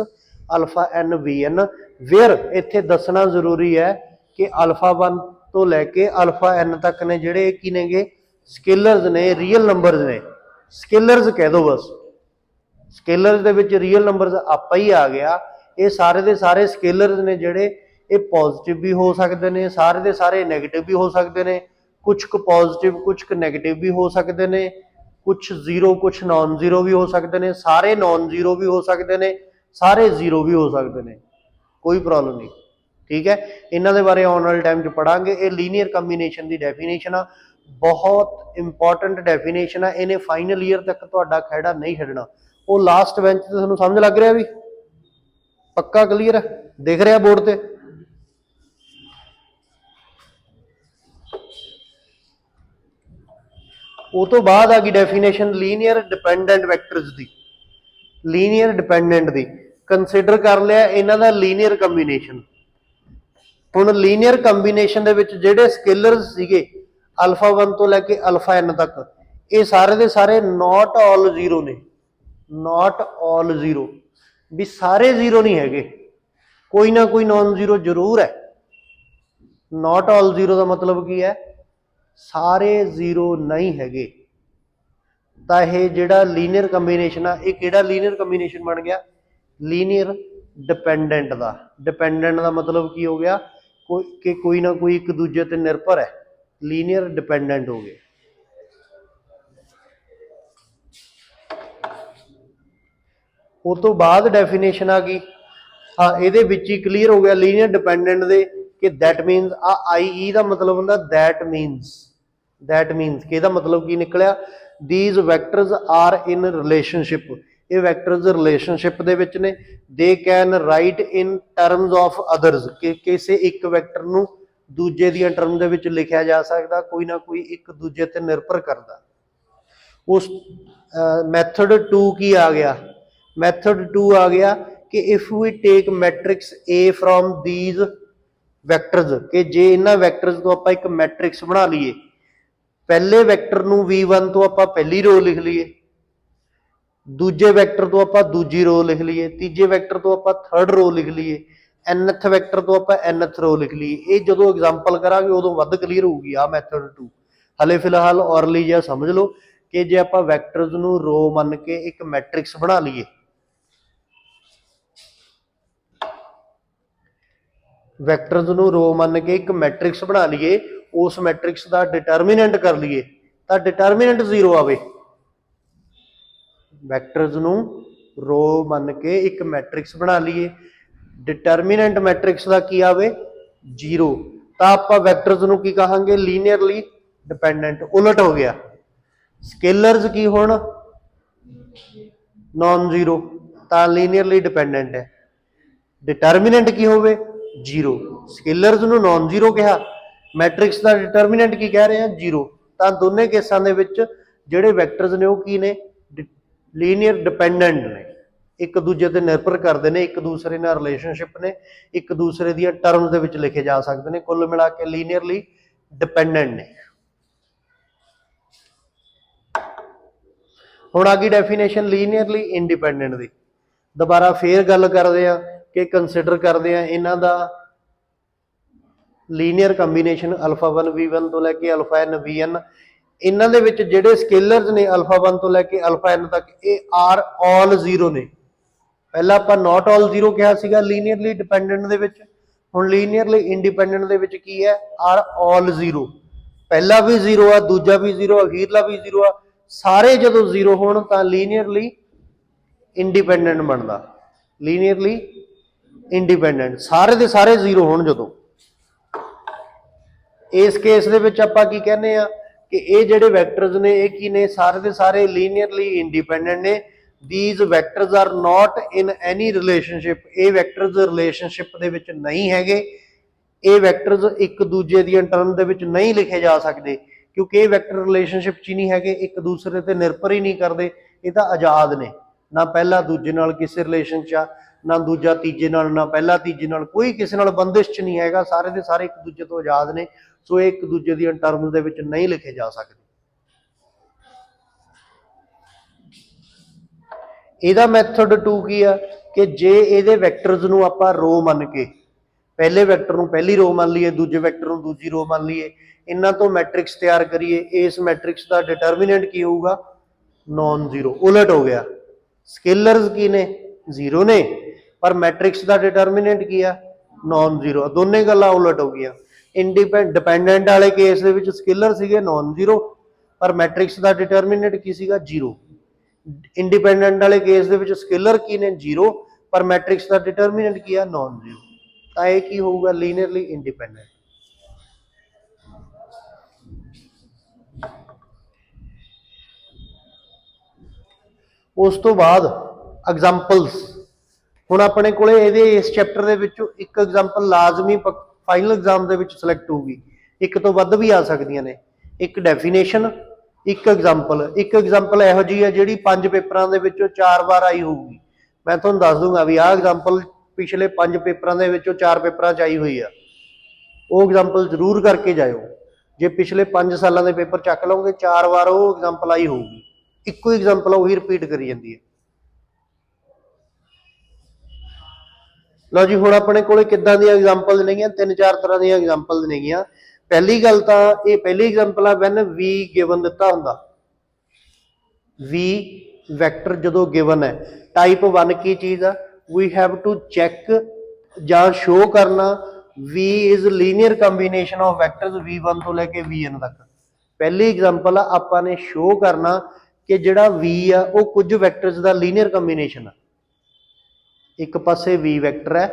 αn vn। ਵੇਅਰ ਇੱਥੇ ਦੱਸਣਾ ਜ਼ਰੂਰੀ ਹੈ ਕਿ α1 ਤੋਂ ਲੈ ਕੇ αn ਤੱਕ ਨੇ ਜਿਹੜੇ ਕੀ ਨੇਗੇ, ਸਕੇਲਰਸ ਨੇ, ਰੀਅਲ ਨੰਬਰਸ ਨੇ। ਸਕੇਲਰਸ ਕਹਿ ਦੋ ਬਸ, ਸਕੇਲਰਸ ਦੇ ਵਿੱਚ ਰੀਅਲ ਨੰਬਰਸ ਆਪਾ ਹੀ ਆ ਗਿਆ। ਇਹ ਸਾਰੇ ਦੇ ਸਾਰੇ ਸਕੇਲਰਸ ਨੇ ਜਿਹੜੇ, ਇਹ ਪੋਜ਼ਿਟਿਵ ਵੀ ਹੋ ਸਕਦੇ ਨੇ, ਸਾਰੇ ਦੇ ਸਾਰੇ ਨੈਗੇਟਿਵ ਵੀ ਹੋ ਸਕਦੇ ਨੇ, ਕੁਛ ਕੁ ਪੋਜ਼ਿਟਿਵ ਕੁਛ ਕੁ ਨੈਗੇਟਿਵ ਵੀ ਹੋ ਸਕਦੇ ਨੇ, ਕੁਛ 0 ਕੁਛ ਨਾਨ 0 ਵੀ ਹੋ ਸਕਦੇ ਨੇ, ਸਾਰੇ ਨਾਨ 0 ਵੀ ਹੋ ਸਕਦੇ ਨੇ, ਸਾਰੇ 0 ਵੀ ਹੋ ਸਕਦੇ ਨੇ, ਕੋਈ ਪ੍ਰੋਬਲਮ ਨਹੀਂ, ਠੀਕ ਹੈ। ਇਹਨਾਂ ਦੇ ਬਾਰੇ ਆਉਣ ਵਾਲੇ ਟਾਈਮ 'ਚ ਪੜਾਂਗੇ। ਇਹ ਲੀਨੀਅਰ ਕੰਬੀਨੇਸ਼ਨ ਦੀ ਡੈਫੀਨੇਸ਼ਨ ਆ, ਬਹੁਤ ਇੰਪੋਰਟੈਂਟ ਡੈਫੀਨੇਸ਼ਨ ਆ। ਇਹਨੇ ਫਾਈਨਲ ਈਅਰ ਤੱਕ ਤੁਹਾਡਾ ਖਹਿੜਾ ਨਹੀਂ ਛੱਡਣਾ। ਉਹ ਲਾਸਟ ਬੈਂਚ ਤੇ ਤੁਹਾਨੂੰ ਸਮਝ ਲੱਗ ਰਿਹਾ ਵੀ ਪੱਕਾ ਕਲੀਅਰ ਹੈ, ਦਿਖ ਰਿਹਾ ਬੋਰਡ ਤੇ। ਉਹ ਤੋਂ ਬਾਅਦ ਆ ਗਈ ਡੈਫੀਨੇਸ਼ਨ ਲੀਨੀਅਰ ਡਿਪੈਂਡੈਂਟ ਵੈਕਟਰਸ ਦੀ। ਲੀਨੀਅਰ ਡਿਪੈਂਡੈਂਟ ਦੀ ਕੰਸੀਡਰ ਕਰ ਲਿਆ ਇਹਨਾਂ ਦਾ ਲੀਨੀਅਰ ਕੰਬੀਨੇਸ਼ਨ। ਹੁਣ ਲੀਨੀਅਰ ਕੰਬੀਨੇਸ਼ਨ ਦੇ ਵਿੱਚ ਜਿਹੜੇ ਸਕੇਲਰਸ ਸੀਗੇ ਅਲਫਾ 1 ਤੋਂ ਲੈ ਕੇ ਅਲਫਾ n ਤੱਕ, ਇਹ ਸਾਰੇ ਦੇ ਸਾਰੇ ਨਾਟ ਆਲ ਜ਼ੀਰੋ ਨੇ। ਨਾਟ ਆਲ ਜ਼ੀਰੋ ਵੀ ਸਾਰੇ ਜ਼ੀਰੋ ਨਹੀਂ ਹੈਗੇ, ਕੋਈ ਨਾ ਕੋਈ ਨॉन ਜ਼ੀਰੋ ਜ਼ਰੂਰ ਹੈ। ਨਾਟ ਆਲ ਜ਼ੀਰੋ ਦਾ ਮਤਲਬ ਕੀ ਹੈ? ਸਾਰੇ ਜ਼ੀਰੋ ਨਹੀਂ ਹੈਗੇ। ਤਾਂ ਇਹ ਜਿਹੜਾ ਲੀਨੀਅਰ ਕੰਬੀਨੇਸ਼ਨ ਆ, ਇਹ ਕਿਹੜਾ ਲੀਨੀਅਰ ਕੰਬੀਨੇਸ਼ਨ ਬਣ ਗਿਆ? ਲੀਨੀਅਰ ਡਿਪੈਂਡੈਂਟ ਦਾ। ਡਿਪੈਂਡੈਂਟ ਦਾ ਮਤਲਬ ਕੀ ਹੋ ਗਿਆ? ਕੋਈ ਨਾ ਕੋਈ ਇੱਕ ਦੂਜੇ ਤੇ ਨਿਰਭਰ ਹੈ। ਲੀਨੀਅਰ ਡਿਪੈਂਡੈਂਟ ਹੋ ਗਏ। ਉਹ ਤੋਂ ਬਾਅਦ ਡੈਫੀਨੇਸ਼ਨ ਆ ਗਈ, ਹਾਂ ਇਹਦੇ ਵਿੱਚ ਹੀ ਕਲੀਅਰ ਹੋ ਗਿਆ ਲੀਨੀਅਰ ਡਿਪੈਂਡੈਂਟ ਦੇ ਕਿ ਦੈਟ ਮੀਨਸ ਆ IE ਦਾ ਮਤਲਬ ਹੁੰਦਾ ਦੈਟ ਮੀਨਸ। ਦੈਟ ਮੀਨਸ ਕਿ ਇਹਦਾ ਮਤਲਬ ਕੀ ਨਿਕਲਿਆ? these vectors are in relationship। ਇਹ ਵੈਕਟਰਸ ਰਿਲੇਸ਼ਨਸ਼ਿਪ ਦੇ ਵਿੱਚ ਨੇ। they can write in terms of others ਕਿ ਕਿਸੇ ਇੱਕ ਵੈਕਟਰ ਨੂੰ ਦੂਜੇ ਦੀਆਂ ਟਰਮ ਦੇ ਵਿੱਚ ਲਿਖਿਆ ਜਾ ਸਕਦਾ, ਕੋਈ ਨਾ ਕੋਈ ਇੱਕ ਦੂਜੇ ਤੇ ਨਿਰਭਰ ਕਰਦਾ। ਉਸ ਮੈਥਡ 2 ਕੀ ਆ ਗਿਆ? ਮੈਥਡ 2 ਆ ਗਿਆ ਕਿ if we take matrix A from these vectors, ਕਿ ਜੇ ਇਹਨਾਂ ਵੈਕਟਰਸ ਤੋਂ ਆਪਾਂ ਇੱਕ ਮੈਟ੍ਰਿਕਸ ਬਣਾ ਲਈਏ, ਪਹਿਲੇ ਵੈਕਟਰ ਨੂੰ V1 ਤੋਂ ਆਪਾਂ ਪਹਿਲੀ ਰੋ ਲਿਖ ਲਈਏ, ਦੂਜੇ ਵੈਕਟਰ ਤੋਂ ਆਪਾਂ ਦੂਜੀ ਰੋ ਲਿਖ ਲਈਏ, ਤੀਜੇ ਵੈਕਟਰ ਤੋਂ ਆਪਾਂ ਥਰਡ ਰੋ ਲਿਖ ਲਈਏ, nth ਵੈਕਟਰ ਤੋਂ ਆਪਾਂ nth ਰੋ ਲਿਖ ਲਈਏ। ਇਹ ਜਦੋਂ ਐਗਜ਼ਾਮਪਲ ਕਰਾਂਗੇ ਉਦੋਂ ਵੱਧ ਕਲੀਅਰ ਹੋਊਗੀ ਆ ਮੈਥਡ 2। ਹਲੇ ਫਿਲਹਾਲ ਔਰਲੀ ਜਿਹਾ ਸਮਝ ਲਓ ਕਿ ਜੇ ਆਪਾਂ ਵੈਕਟਰਸ ਨੂੰ ਰੋ ਮੰਨ ਕੇ ਇੱਕ ਮੈਟ੍ਰਿਕਸ ਬਣਾ ਲਈਏ, ਵੈਕਟਰਸ ਨੂੰ ਰੋ ਮੰਨ ਕੇ ਇੱਕ ਮੈਟ੍ਰਿਕਸ ਬਣਾ ਲਈਏ, ਉਸ ਮੈਟ੍ਰਿਕਸ ਦਾ ਡਿਟਰਮੀਨੈਂਟ ਕਰ ਲਈਏ ਤਾਂ ਡਿਟਰਮੀਨੈਂਟ 0 ਆਵੇ। ਵੈਕਟਰਸ ਨੂੰ ਰੋ ਮੰਨ ਕੇ ਇੱਕ ਮੈਟ੍ਰਿਕਸ ਬਣਾ ਲਈਏ, ਡਿਟਰਮੀਨੈਂਟ ਮੈਟ੍ਰਿਕਸ ਦਾ ਕੀ ਆਵੇ? 0। ਤਾਂ ਆਪਾਂ ਵੈਕਟਰਸ ਨੂੰ ਕੀ ਕਹਾਂਗੇ? ਲੀਨੀਅਰਲੀ ਡਿਪੈਂਡੈਂਟ। ਉਲਟ ਹੋ ਗਿਆ। ਸਕੇਲਰਸ ਕੀ ਹੋਣ? ਨॉन ਜ਼ੀਰੋ, ਤਾਂ ਲੀਨੀਅਰਲੀ ਡਿਪੈਂਡੈਂਟ ਹੈ। ਡਿਟਰਮੀਨੈਂਟ ਕੀ ਹੋਵੇ? 0। ਸਕੇਲਰਸ ਨੂੰ ਨॉन ਜ਼ੀਰੋ ਕਿਹਾ, ਮੈਟ੍ਰਿਕਸ ਦਾ ਡਿਟਰਮੀਨੈਂਟ ਕੀ ਕਹਿ ਰਹੇ ਆ? 0। ਤਾਂ ਦੋਨੇ ਕੇਸਾਂ ਦੇ ਵਿੱਚ ਜਿਹੜੇ ਵੈਕਟਰਸ ਨੇ ਉਹ ਕੀ ਨੇ? ਲੀਨੀਅਰ ਡਿਪੈਂਡੈਂਟ ਨੇ, ਇੱਕ ਦੂਜੇ ਤੇ ਨਿਰਭਰ ਕਰਦੇ ਨੇ, ਇੱਕ ਦੂਸਰੇ ਨਾਲ ਰਿਲੇਸ਼ਨਸ਼ਿਪ ਨੇ, ਇੱਕ ਦੂਸਰੇ ਦੀਆਂ ਟਰਮਸ ਦੇ ਵਿੱਚ ਲਿਖੇ ਜਾ ਸਕਦੇ ਨੇ। ਕੁੱਲ ਮਿਲਾ ਕੇ ਲੀਨੀਅਰਲੀ ਡਿਪੈਂਡੈਂਟ ਨੇ। ਹੁਣ ਆ ਗਈ ਡੈਫੀਨੇਸ਼ਨ ਲੀਨੀਅਰਲੀ ਇੰਡੀਪੈਂਡੈਂਟ ਦੀ। ਦੁਬਾਰਾ ਫੇਰ ਗੱਲ ਕਰਦੇ ਆ ਕਿ ਕੰਸੀਡਰ ਕਰਦੇ ਆ ਇਹਨਾਂ ਦਾ ਲੀਨੀਅਰ ਕੰਬੀਨੇਸ਼ਨ ਅਲਫਾ 1 V1 ਤੋਂ ਲੈ ਕੇ ਅਲਫਾ n Vn। ਇਹਨਾਂ ਦੇ ਵਿੱਚ ਜਿਹੜੇ ਸਕੇਲਰਸ ਨੇ ਅਲਫਾ 1 ਤੋਂ ਲੈ ਕੇ ਅਲਫਾ n ਤੱਕ, ਇਹ ਆਰ ਆਲ ਜ਼ੀਰੋ ਨੇ। ਪਹਿਲਾਂ ਆਪਾਂ ਨਾਟ ਆਲ ਜ਼ੀਰੋ ਕਿਹਾ ਸੀਗਾ ਲੀਨੀਅਰਲੀ ਡਿਪੈਂਡੈਂਟ ਦੇ ਵਿੱਚ, ਹੁਣ ਲੀਨੀਅਰਲੀ ਇੰਡੀਪੈਂਡੈਂਟ ਦੇ ਵਿੱਚ ਕੀ ਹੈ? Are all zero. ਪਹਿਲਾ ਵੀ 0 ਆ, ਦੂਜਾ ਵੀ 0, ਅਖੀਰਲਾ ਵੀ 0 ਆ। ਸਾਰੇ ਜਦੋਂ 0 ਹੋਣ ਤਾਂ ਲੀਨੀਅਰਲੀ ਇੰਡੀਪੈਂਡੈਂਟ ਬਣਦਾ। ਲੀਨੀਅਰਲੀ ਇੰਡੀਪੈਂਡੈਂਟ ਸਾਰੇ ਦੇ ਸਾਰੇ 0 ਹੋਣ ਜਦੋਂ। ਇਸ ਕੇਸ ਦੇ ਵਿੱਚ ਆਪਾਂ ਕੀ ਕਹਿੰਦੇ ਆ ਕਿ ਇਹ ਜਿਹੜੇ ਵੈਕਟਰਸ ਨੇ ਇਹ ਕੀ ਨੇ? ਸਾਰੇ ਦੇ ਸਾਰੇ ਲੀਨੀਅਰਲੀ ਇੰਡੀਪੈਂਡੈਂਟ ਨੇ। these vectors are not in any relationship। ਇਹ ਵੈਕਟਰਸ ਰਿਲੇਸ਼ਨਸ਼ਿਪ ਦੇ ਵਿੱਚ ਨਹੀਂ ਹੈਗੇ। ਇਹ ਵੈਕਟਰਸ ਇੱਕ ਦੂਜੇ ਦੀਆਂ ਟਰਮ ਦੇ ਵਿੱਚ ਨਹੀਂ ਲਿਖੇ ਜਾ ਸਕਦੇ ਕਿਉਂਕਿ ਇਹ ਵੈਕਟਰ ਰਿਲੇਸ਼ਨਸ਼ਿਪ 'ਚ ਹੀ ਨਹੀਂ ਹੈਗੇ, ਇੱਕ ਦੂਸਰੇ ਤੇ ਨਿਰਭਰ ਹੀ ਨਹੀਂ ਕਰਦੇ। ਇਹ ਤਾਂ ਆਜ਼ਾਦ ਨੇ, ਨਾ ਪਹਿਲਾ ਦੂਜੇ ਨਾਲ ਕਿਸੇ ਰਿਲੇਸ਼ਨ 'ਚ ਆ, ਨਾ ਦੂਜਾ ਤੀਜੇ ਨਾਲ, ਨਾ ਪਹਿਲਾ ਤੀਜੇ ਨਾਲ, ਕੋਈ ਕਿਸੇ ਨਾਲ ਬੰਦਿਸ਼ 'ਚ ਨਹੀਂ ਹੈਗਾ। ਸਾਰੇ ਦੇ ਸਾਰੇ ਇੱਕ ਦੂਜੇ ਤੋਂ ਆਜ਼ਾਦ ਨੇ, ਸੋ ਇਹ ਇੱਕ ਦੂਜੇ ਦੀਆਂ ਟਰਮਸ ਦੇ ਵਿੱਚ ਨਹੀਂ ਲਿਖੇ ਜਾ ਸਕਦੇ। ਇਹਦਾ ਮੈਥਡ 2 ਕੀ ਆ ਕਿ ਜੇ ਇਹਦੇ ਵੈਕਟਰਸ ਨੂੰ ਆਪਾਂ ਰੋ ਮੰਨ ਕੇ, ਪਹਿਲੇ ਵੈਕਟਰ ਨੂੰ ਪਹਿਲੀ ਰੋ ਮੰਨ ਲਈਏ, ਦੂਜੇ ਵੈਕਟਰ ਨੂੰ ਦੂਜੀ ਰੋ ਮੰਨ ਲਈਏ, ਇਹਨਾਂ ਤੋਂ ਮੈਟ੍ਰਿਕਸ ਤਿਆਰ ਕਰੀਏ, ਇਸ ਮੈਟ੍ਰਿਕਸ ਦਾ ਡਿਟਰਮੀਨੈਂਟ ਕੀ ਹੋਊਗਾ? ਨॉन ਜ਼ੀਰੋ। ਉਲਟ ਹੋ ਗਿਆ। ਸਕੇਲਰਸ ਕੀ ਨੇ? 0 ਨੇ, ਪਰ ਮੈਟ੍ਰਿਕਸ ਦਾ ਡਿਟਰਮੀਨੈਂਟ ਕੀ ਆ? ਨॉन ਜ਼ੀਰੋ। ਦੋਨੇ ਗੱਲਾਂ ਉਲਟ ਹੋ ਗਈਆਂ। ਡਿਪੈਂਡੈਂਟ ਵਾਲੇ ਕੇਸ ਦੇ ਵਿੱਚ ਸਕੇਲਰ ਸੀਗੇ ਨॉन ਜ਼ੀਰੋ, ਪਰ ਮੈਟ੍ਰਿਕਸ ਦਾ ਡਿਟਰਮੀਨੈਂਟ ਕੀ ਸੀਗਾ? 0। ਇੰਡੀਪੈਂਡੈਂਟ ਵਾਲੇ ਕੇਸ ਦੇ ਵਿੱਚ ਸਕੇਲਰ ਕੀ ਨੇ? 0, ਪਰ ਮੈਟ੍ਰਿਕਸ ਦਾ ਡਿਟਰਮੀਨੈਂਟ ਕੀ ਆ? ਨॉन ਜ਼ੀਰੋ। ਤਾਂ ਇਹ ਕੀ ਹੋਊਗਾ? ਲੀਨੀਅਰਲੀ ਇੰਡੀਪੈਂਡੈਂਟ। ਉਸ ਤੋਂ ਬਾਅਦ ਐਗਜ਼ਾਮਪਲਸ। ਹੁਣ ਆਪਣੇ ਕੋਲੇ ਇਹਦੇ ਇਸ ਚੈਪਟਰ ਦੇ ਵਿੱਚੋਂ ਇੱਕ ਐਗਜ਼ਾਮਪਲ ਲਾਜ਼ਮੀ ਫਾਈਨਲ ਐਗਜ਼ਾਮ ਦੇ ਵਿੱਚ ਸਿਲੈਕਟ ਹੋਊਗੀ, ਇੱਕ ਤੋਂ ਵੱਧ ਵੀ ਆ ਸਕਦੀਆਂ ਨੇ। ਇੱਕ ਡੈਫੀਨੇਸ਼ਨ, ਇੱਕ ਐਗਜ਼ਾਮਪਲ ਇਹੋ ਜਿਹੀ ਹੈ ਜਿਹੜੀ 5 ਪੇਪਰਾਂ ਦੇ ਵਿੱਚੋਂ 4 ਵਾਰ ਆਈ ਹੋਊਗੀ। ਮੈਂ ਤੁਹਾਨੂੰ ਦੱਸ ਦੂੰਗਾ ਵੀ ਆਹ ਐਗਜ਼ਾਮਪਲ ਪਿਛਲੇ 5 ਪੇਪਰਾਂ ਦੇ ਵਿੱਚੋਂ 4 ਪੇਪਰਾਂ 'ਚ ਆਈ ਹੋਈ ਆ, ਉਹ ਐਗਜ਼ਾਮਪਲ ਜ਼ਰੂਰ ਕਰਕੇ ਜਾਇਓ। ਜੇ ਪਿਛਲੇ 5 ਸਾਲਾਂ ਦੇ ਪੇਪਰ ਚੱਕ ਲਓਗੇ 4 ਵਾਰ ਉਹ ਐਗਜ਼ਾਮਪਲ ਆਈ ਹੋਊਗੀ, ਇੱਕੋ ਹੀ ਐਗਜ਼ਾਮਪਲ ਉਹੀ ਰਿਪੀਟ ਕਰੀ ਜਾਂਦੀ ਹੈ। ਲਓ ਜੀ, ਹੁਣ ਆਪਣੇ ਕੋਲੇ ਕਿੱਦਾਂ ਦੀਆਂ ਐਗਜ਼ਾਮਪਲਸ ਨੇਗੀਆਂ, 3-4 ਤਰ੍ਹਾਂ ਦੀਆਂ ਐਗਜ਼ਾਮਪਲਸ ਨੇਗੀਆਂ। ਪਹਿਲੀ ਗੱਲ ਤਾਂ ਇਹ ਪਹਿਲੀ ਐਗਜ਼ਾਮਪਲ ਆ ਵੈਨ ਵੀ ਗਿਵਨ ਦਿੱਤਾ ਹੁੰਦਾ, ਵੀ ਵੈਕਟਰ ਜਦੋਂ ਗਿਵਨ ਹੈ। ਟਾਈਪ 1 ਕੀ ਚੀਜ਼ ਆ, ਵੀ ਹੈਵ ਟੂ ਚੈੱਕ ਜਾਂ ਸ਼ੋ ਕਰਨਾ V is linear combination of vectors V1 ਤੋਂ ਲੈ ਕੇ Vn ਤੱਕ। ਪਹਿਲੀ ਐਗਜ਼ਾਮਪਲ ਆ, ਆਪਾਂ ਨੇ ਸ਼ੋ ਕਰਨਾ ਕਿ ਜਿਹੜਾ V ਆ ਉਹ ਕੁਝ ਵੈਕਟਰਸ ਦਾ ਲੀਨੀਅਰ ਕੰਬੀਨੇਸ਼ਨ ਆ। ਇੱਕ ਪਾਸੇ V ਵੈਕਟਰ ਹੈ,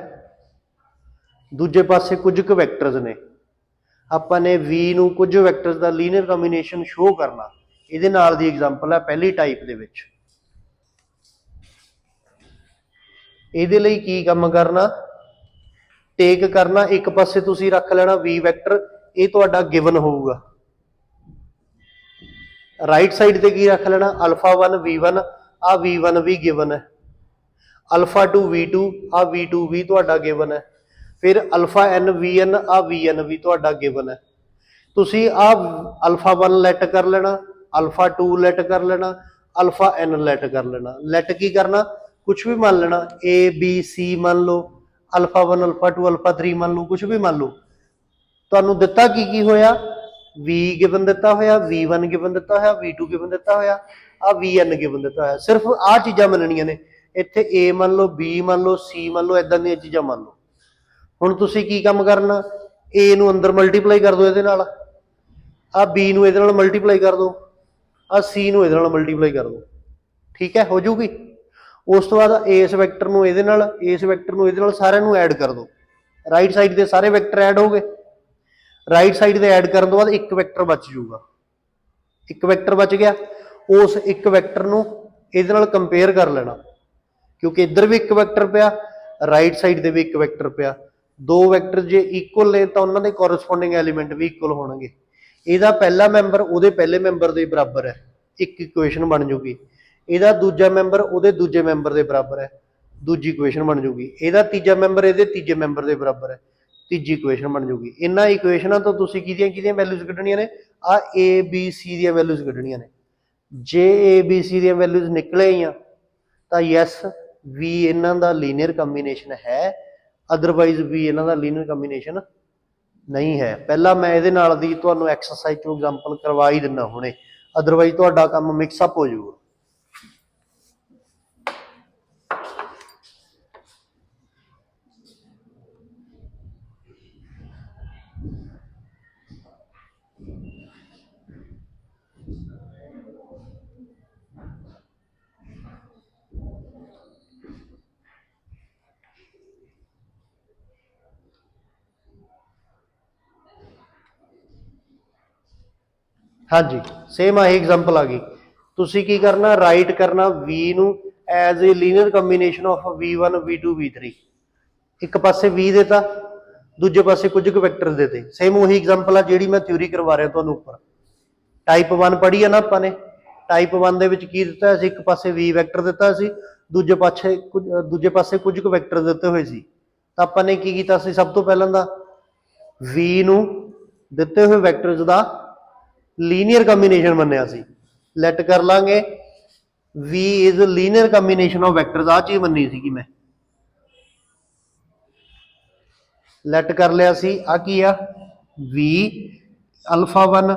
ਦੂਜੇ ਪਾਸੇ ਕੁਝ ਕੁ ਵੈਕਟਰਸ ਨੇ, ਆਪਾਂ ਨੇ V ਨੂੰ ਕੁਝ ਵੈਕਟਰਸ ਦਾ ਲੀਨੀਅਰ ਕੰਬੀਨੇਸ਼ਨ ਸ਼ੋ ਕਰਨਾ। ਇਹਦੇ ਨਾਲ ਦੀ ਐਗਜ਼ਾਮਪਲ ਹੈ ਪਹਿਲੀ ਟਾਈਪ ਦੇ ਵਿੱਚ। ਇਹਦੇ ਲਈ ਕੀ ਕੰਮ ਕਰਨਾ, ਟੇਕ ਕਰਨਾ, ਇੱਕ ਪਾਸੇ ਤੁਸੀਂ ਰੱਖ ਲੈਣਾ V ਵੈਕਟਰ, ਇਹ ਤੁਹਾਡਾ ਗਿਵਨ ਹੋਊਗਾ। ਰਾਈਟ ਸਾਈਡ ਤੇ ਕੀ ਰੱਖ ਲੈਣਾ, α1 V1, ਆ V1 ਵੀ ਗਿਵਨ ਹੈ, α2 V2, ਆ V2 ਵੀ ਤੁਹਾਡਾ ਗਿਵਨ ਹੈ, ਫਿਰ αn Vn, ਆ Vn ਵੀ ਤੁਹਾਡਾ ਗਿਵਨ ਹੈ। ਤੁਸੀਂ ਆ α1 ਲੈਟ ਕਰ ਲੈਣਾ, α2 ਲੈਟ ਕਰ ਲੈਣਾ, αn ਲੈਟ ਕਰ ਲੈਣਾ। ਲੈਟ ਕੀ ਕਰਨਾ, ਕੁਛ ਵੀ ਮੰਨ ਲੈਣਾ, A B C ਮੰਨ ਲਓ, α1 α2 α3 ਮੰਨ ਲਓ, ਕੁਛ ਵੀ ਮੰਨ ਲਓ। ਤੁਹਾਨੂੰ ਦਿੱਤਾ ਕੀ ਹੋਇਆ, V ਗਿਵਨ ਦਿੱਤਾ ਹੋਇਆ, V1 ਗਿਵਨ ਦਿੱਤਾ ਹੋਇਆ, V2 ਗਿਵਨ ਦਿੱਤਾ ਹੋਇਆ, ਆ Vn ਗਿਵਨ ਦਿੱਤਾ ਹੋਇਆ। ਸਿਰਫ ਆਹ ਚੀਜ਼ਾਂ ਮੰਨਣੀਆਂ ਨੇ। ਇੱਥੇ A ਮੰਨ ਲਓ, B ਮੰਨ ਲਓ, C ਮੰਨ ਲਓ, ਏਦਾਂ ਦੀਆਂ ਚੀਜ਼ਾਂ ਮੰਨ ਲਓ। ਹੁਣ ਤੁਸੀਂ ਕੀ ਕੰਮ ਕਰਨਾ, A ਨੂੰ ਅੰਦਰ ਮਲਟੀਪਲਾਈ ਕਰ ਦਿਓ ਇਹਦੇ ਨਾਲ, ਆ B ਨੂੰ ਇਹਦੇ ਨਾਲ ਮਲਟੀਪਲਾਈ ਕਰ ਦਿਓ, ਆ C ਨੂੰ ਇਹਦੇ ਨਾਲ ਮਲਟੀਪਲਾਈ ਕਰ ਦਿਓ। ਠੀਕ ਹੈ, ਹੋ ਜੂਗੀ। ਉਸ ਤੋਂ ਬਾਅਦ ਇਸ ਵੈਕਟਰ ਨੂੰ ਇਹਦੇ ਨਾਲ, ਇਸ ਵੈਕਟਰ ਨੂੰ ਇਹਦੇ ਨਾਲ, ਸਾਰਿਆਂ ਨੂੰ ਐਡ ਕਰ ਦਿਓ। ਰਾਈਟ ਸਾਈਡ ਦੇ ਸਾਰੇ ਵੈਕਟਰ ਐਡ ਹੋ ਗਏ। ਰਾਈਟ ਸਾਈਡ ਦੇ ਐਡ ਕਰਨ ਤੋਂ ਬਾਅਦ ਇੱਕ ਵੈਕਟਰ ਬਚ ਜਾਊਗਾ। ਇੱਕ ਵੈਕਟਰ ਬਚ ਗਿਆ, ਉਸ ਇੱਕ ਵੈਕਟਰ ਨੂੰ ਇਹਦੇ ਨਾਲ ਕੰਪੇਅਰ ਕਰ ਲੈਣਾ, ਕਿਉਂਕਿ ਇੱਧਰ ਵੀ ਇੱਕ ਵੈਕਟਰ ਪਿਆ, ਰਾਈਟ ਸਾਈਡ ਦੇ ਵੀ ਇੱਕ ਵੈਕਟਰ ਪਿਆ। ਦੋ ਵੈਕਟਰ ਜੇ ਇਕੁਅਲ ਨੇ ਤਾਂ ਉਹਨਾਂ ਦੇ ਕੋਰਸਪੋਂਡਿੰਗ ਐਲੀਮੈਂਟ ਵੀ ਇਕੁਅਲ ਹੋਣਗੇ। ਇਹਦਾ ਪਹਿਲਾ ਮੈਂਬਰ ਉਹਦੇ ਪਹਿਲੇ ਮੈਂਬਰ ਦੇ ਬਰਾਬਰ ਹੈ, ਇੱਕ ਇਕੁਏਸ਼ਨ ਬਣ ਜੂਗੀ। ਇਹਦਾ ਦੂਜਾ ਮੈਂਬਰ ਉਹਦੇ ਦੂਜੇ ਮੈਂਬਰ ਦੇ ਬਰਾਬਰ ਹੈ, ਦੂਜੀ ਇਕੁਏਸ਼ਨ ਬਣ ਜੂਗੀ। ਇਹਦਾ ਤੀਜਾ ਮੈਂਬਰ ਇਹਦੇ ਤੀਜੇ ਮੈਂਬਰ ਦੇ ਬਰਾਬਰ ਹੈ, ਤੀਜੀ ਇਕੁਏਸ਼ਨ ਬਣ ਜੂਗੀ। ਇਹਨਾਂ ਇਕੁਏਸ਼ਨਾਂ ਤੋਂ ਤੁਸੀਂ ਕਿਹਦੀਆਂ ਵੈਲਿਊਜ਼ ਕੱਢਣੀਆਂ ਨੇ, ਆ A B C ਦੀਆਂ ਵੈਲਿਊਜ਼ ਕੱਢਣੀਆਂ ਨੇ। ਜੇ A B C ਦੀਆਂ ਵੈਲਿਊਜ਼ ਨਿਕਲੇ ਹੀ ਆ ਤਾਂ ਯੈਸ V ਇਹਨਾਂ ਦਾ ਲੀਨੀਅਰ ਕੰਬੀਨੇਸ਼ਨ ਹੈ, ਅਦਰਵਾਈਜ਼ V ਇਹਨਾਂ ਦਾ ਲੀਨੀਅਰ ਕੰਬੀਨੇਸ਼ਨ ਨਹੀਂ ਹੈ। ਪਹਿਲਾਂ ਮੈਂ ਇਹਦੇ ਨਾਲ ਦੀ ਤੁਹਾਨੂੰ ਐਕਸਰਸਾਈਜ਼ ਤੋਂ ਐਗਜ਼ਾਮਪਲ ਕਰਵਾ ਹੀ ਦਿੰਦਾ ਹੁਣੇ, ਅਦਰਵਾਈਜ਼ ਤੁਹਾਡਾ ਕੰਮ ਮਿਕਸ ਅਪ ਹੋ ਜਾਊਗਾ। ਹਾਂਜੀ, ਸੇਮ ਆਹੀ ਐਗਜ਼ਾਮਪਲ ਆ ਗਈ। ਤੁਸੀਂ ਕੀ ਕਰਨਾ, ਰਾਈਟ ਕਰਨਾ V ਨੂੰ as a linear combination of V1 V2 V3। ਇੱਕ ਪਾਸੇ V ਦੇਤਾ, ਦੂਜੇ ਪਾਸੇ ਕੁਝ ਕੁ ਵੈਕਟਰ ਦੇਤੇ। ਸੇਮ ਉਹੀ ਐਗਜ਼ਾਮਪਲ ਆ ਜਿਹੜੀ ਮੈਂ ਥਿਊਰੀ ਕਰਵਾ ਰਿਹਾ ਤੁਹਾਨੂੰ ਉੱਪਰ। ਟਾਈਪ 1 ਪੜ੍ਹੀ ਆ ਨਾ ਆਪਾਂ ਨੇ। ਟਾਈਪ 1 ਦੇ ਵਿੱਚ ਕੀ ਦਿੱਤਾ ਸੀ, ਇੱਕ ਪਾਸੇ V ਵੈਕਟਰ ਦਿੱਤਾ ਸੀ, ਦੂਜੇ ਪਾਸੇ ਕੁਝ ਕੁ ਵੈਕਟਰ ਦਿੱਤੇ ਹੋਏ ਸੀ। ਤਾਂ ਆਪਾਂ ਨੇ ਕੀ ਕੀਤਾ ਸੀ, ਸਭ ਤੋਂ ਪਹਿਲਾਂ ਦਾ V ਨੂੰ ਦਿੱਤੇ ਹੋਏ ਵੈਕਟਰਸ ਦਾ ਲੀਨੀਅਰ ਕੰਬੀਨੇਸ਼ਨ ਮੰਨਿਆ ਸੀ। ਲੈਟ ਕਰ ਲਾਂਗੇ V is linear combination of vectors, ਆਹ ਚੀਜ਼ ਮੰਨੀ ਸੀਗੀ ਮੈਂ। ਲੈਟ ਕਰ ਲਿਆ ਸੀ, ਆ ਕੀ ਆ, V α1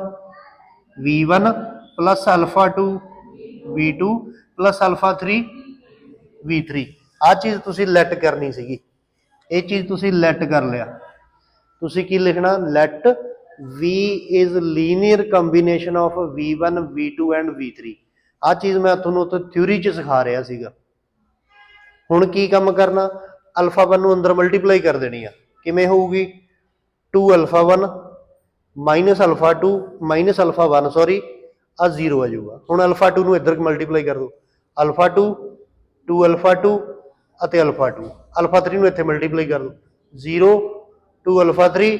V1 plus α2 V2 plus α3 V3। ਆਹ ਚੀਜ਼ ਤੁਸੀਂ ਲੈਟ ਕਰਨੀ ਸੀਗੀ, ਇਹ ਚੀਜ਼ ਤੁਸੀਂ ਲੈਟ ਕਰ ਲਿਆ। ਤੁਸੀਂ ਕੀ ਲਿਖਣਾ, light V is linear combination of V1 V2 and V3। ਆਹ ਚੀਜ਼ ਮੈਂ ਤੁਹਾਨੂੰ ਉੱਥੇ ਥਿਊਰੀ 'ਚ ਸਿਖਾ ਰਿਹਾ ਸੀਗਾ। ਹੁਣ ਕੀ ਕੰਮ ਕਰਨਾ, α1 ਨੂੰ ਅੰਦਰ ਮਲਟੀਪਲਾਈ ਕਰ ਦੇਣੀ ਆ। ਕਿਵੇਂ ਹੋਊਗੀ, 2α1 ਮਾਈਨਸ α2 ਮਾਈਨਸ α1 ਸੌਰੀ, ਆ 0 ਆ ਜਾਊਗਾ। ਹੁਣ α2 ਨੂੰ ਇੱਧਰ ਮਲਟੀਪਲਾਈ ਕਰ ਦਿਓ, α2 2α2 ਅਤੇ α2, α3 ਨੂੰ ਇੱਥੇ ਮਲਟੀਪਲਾਈ ਕਰ ਦਿਓ, 0 2α3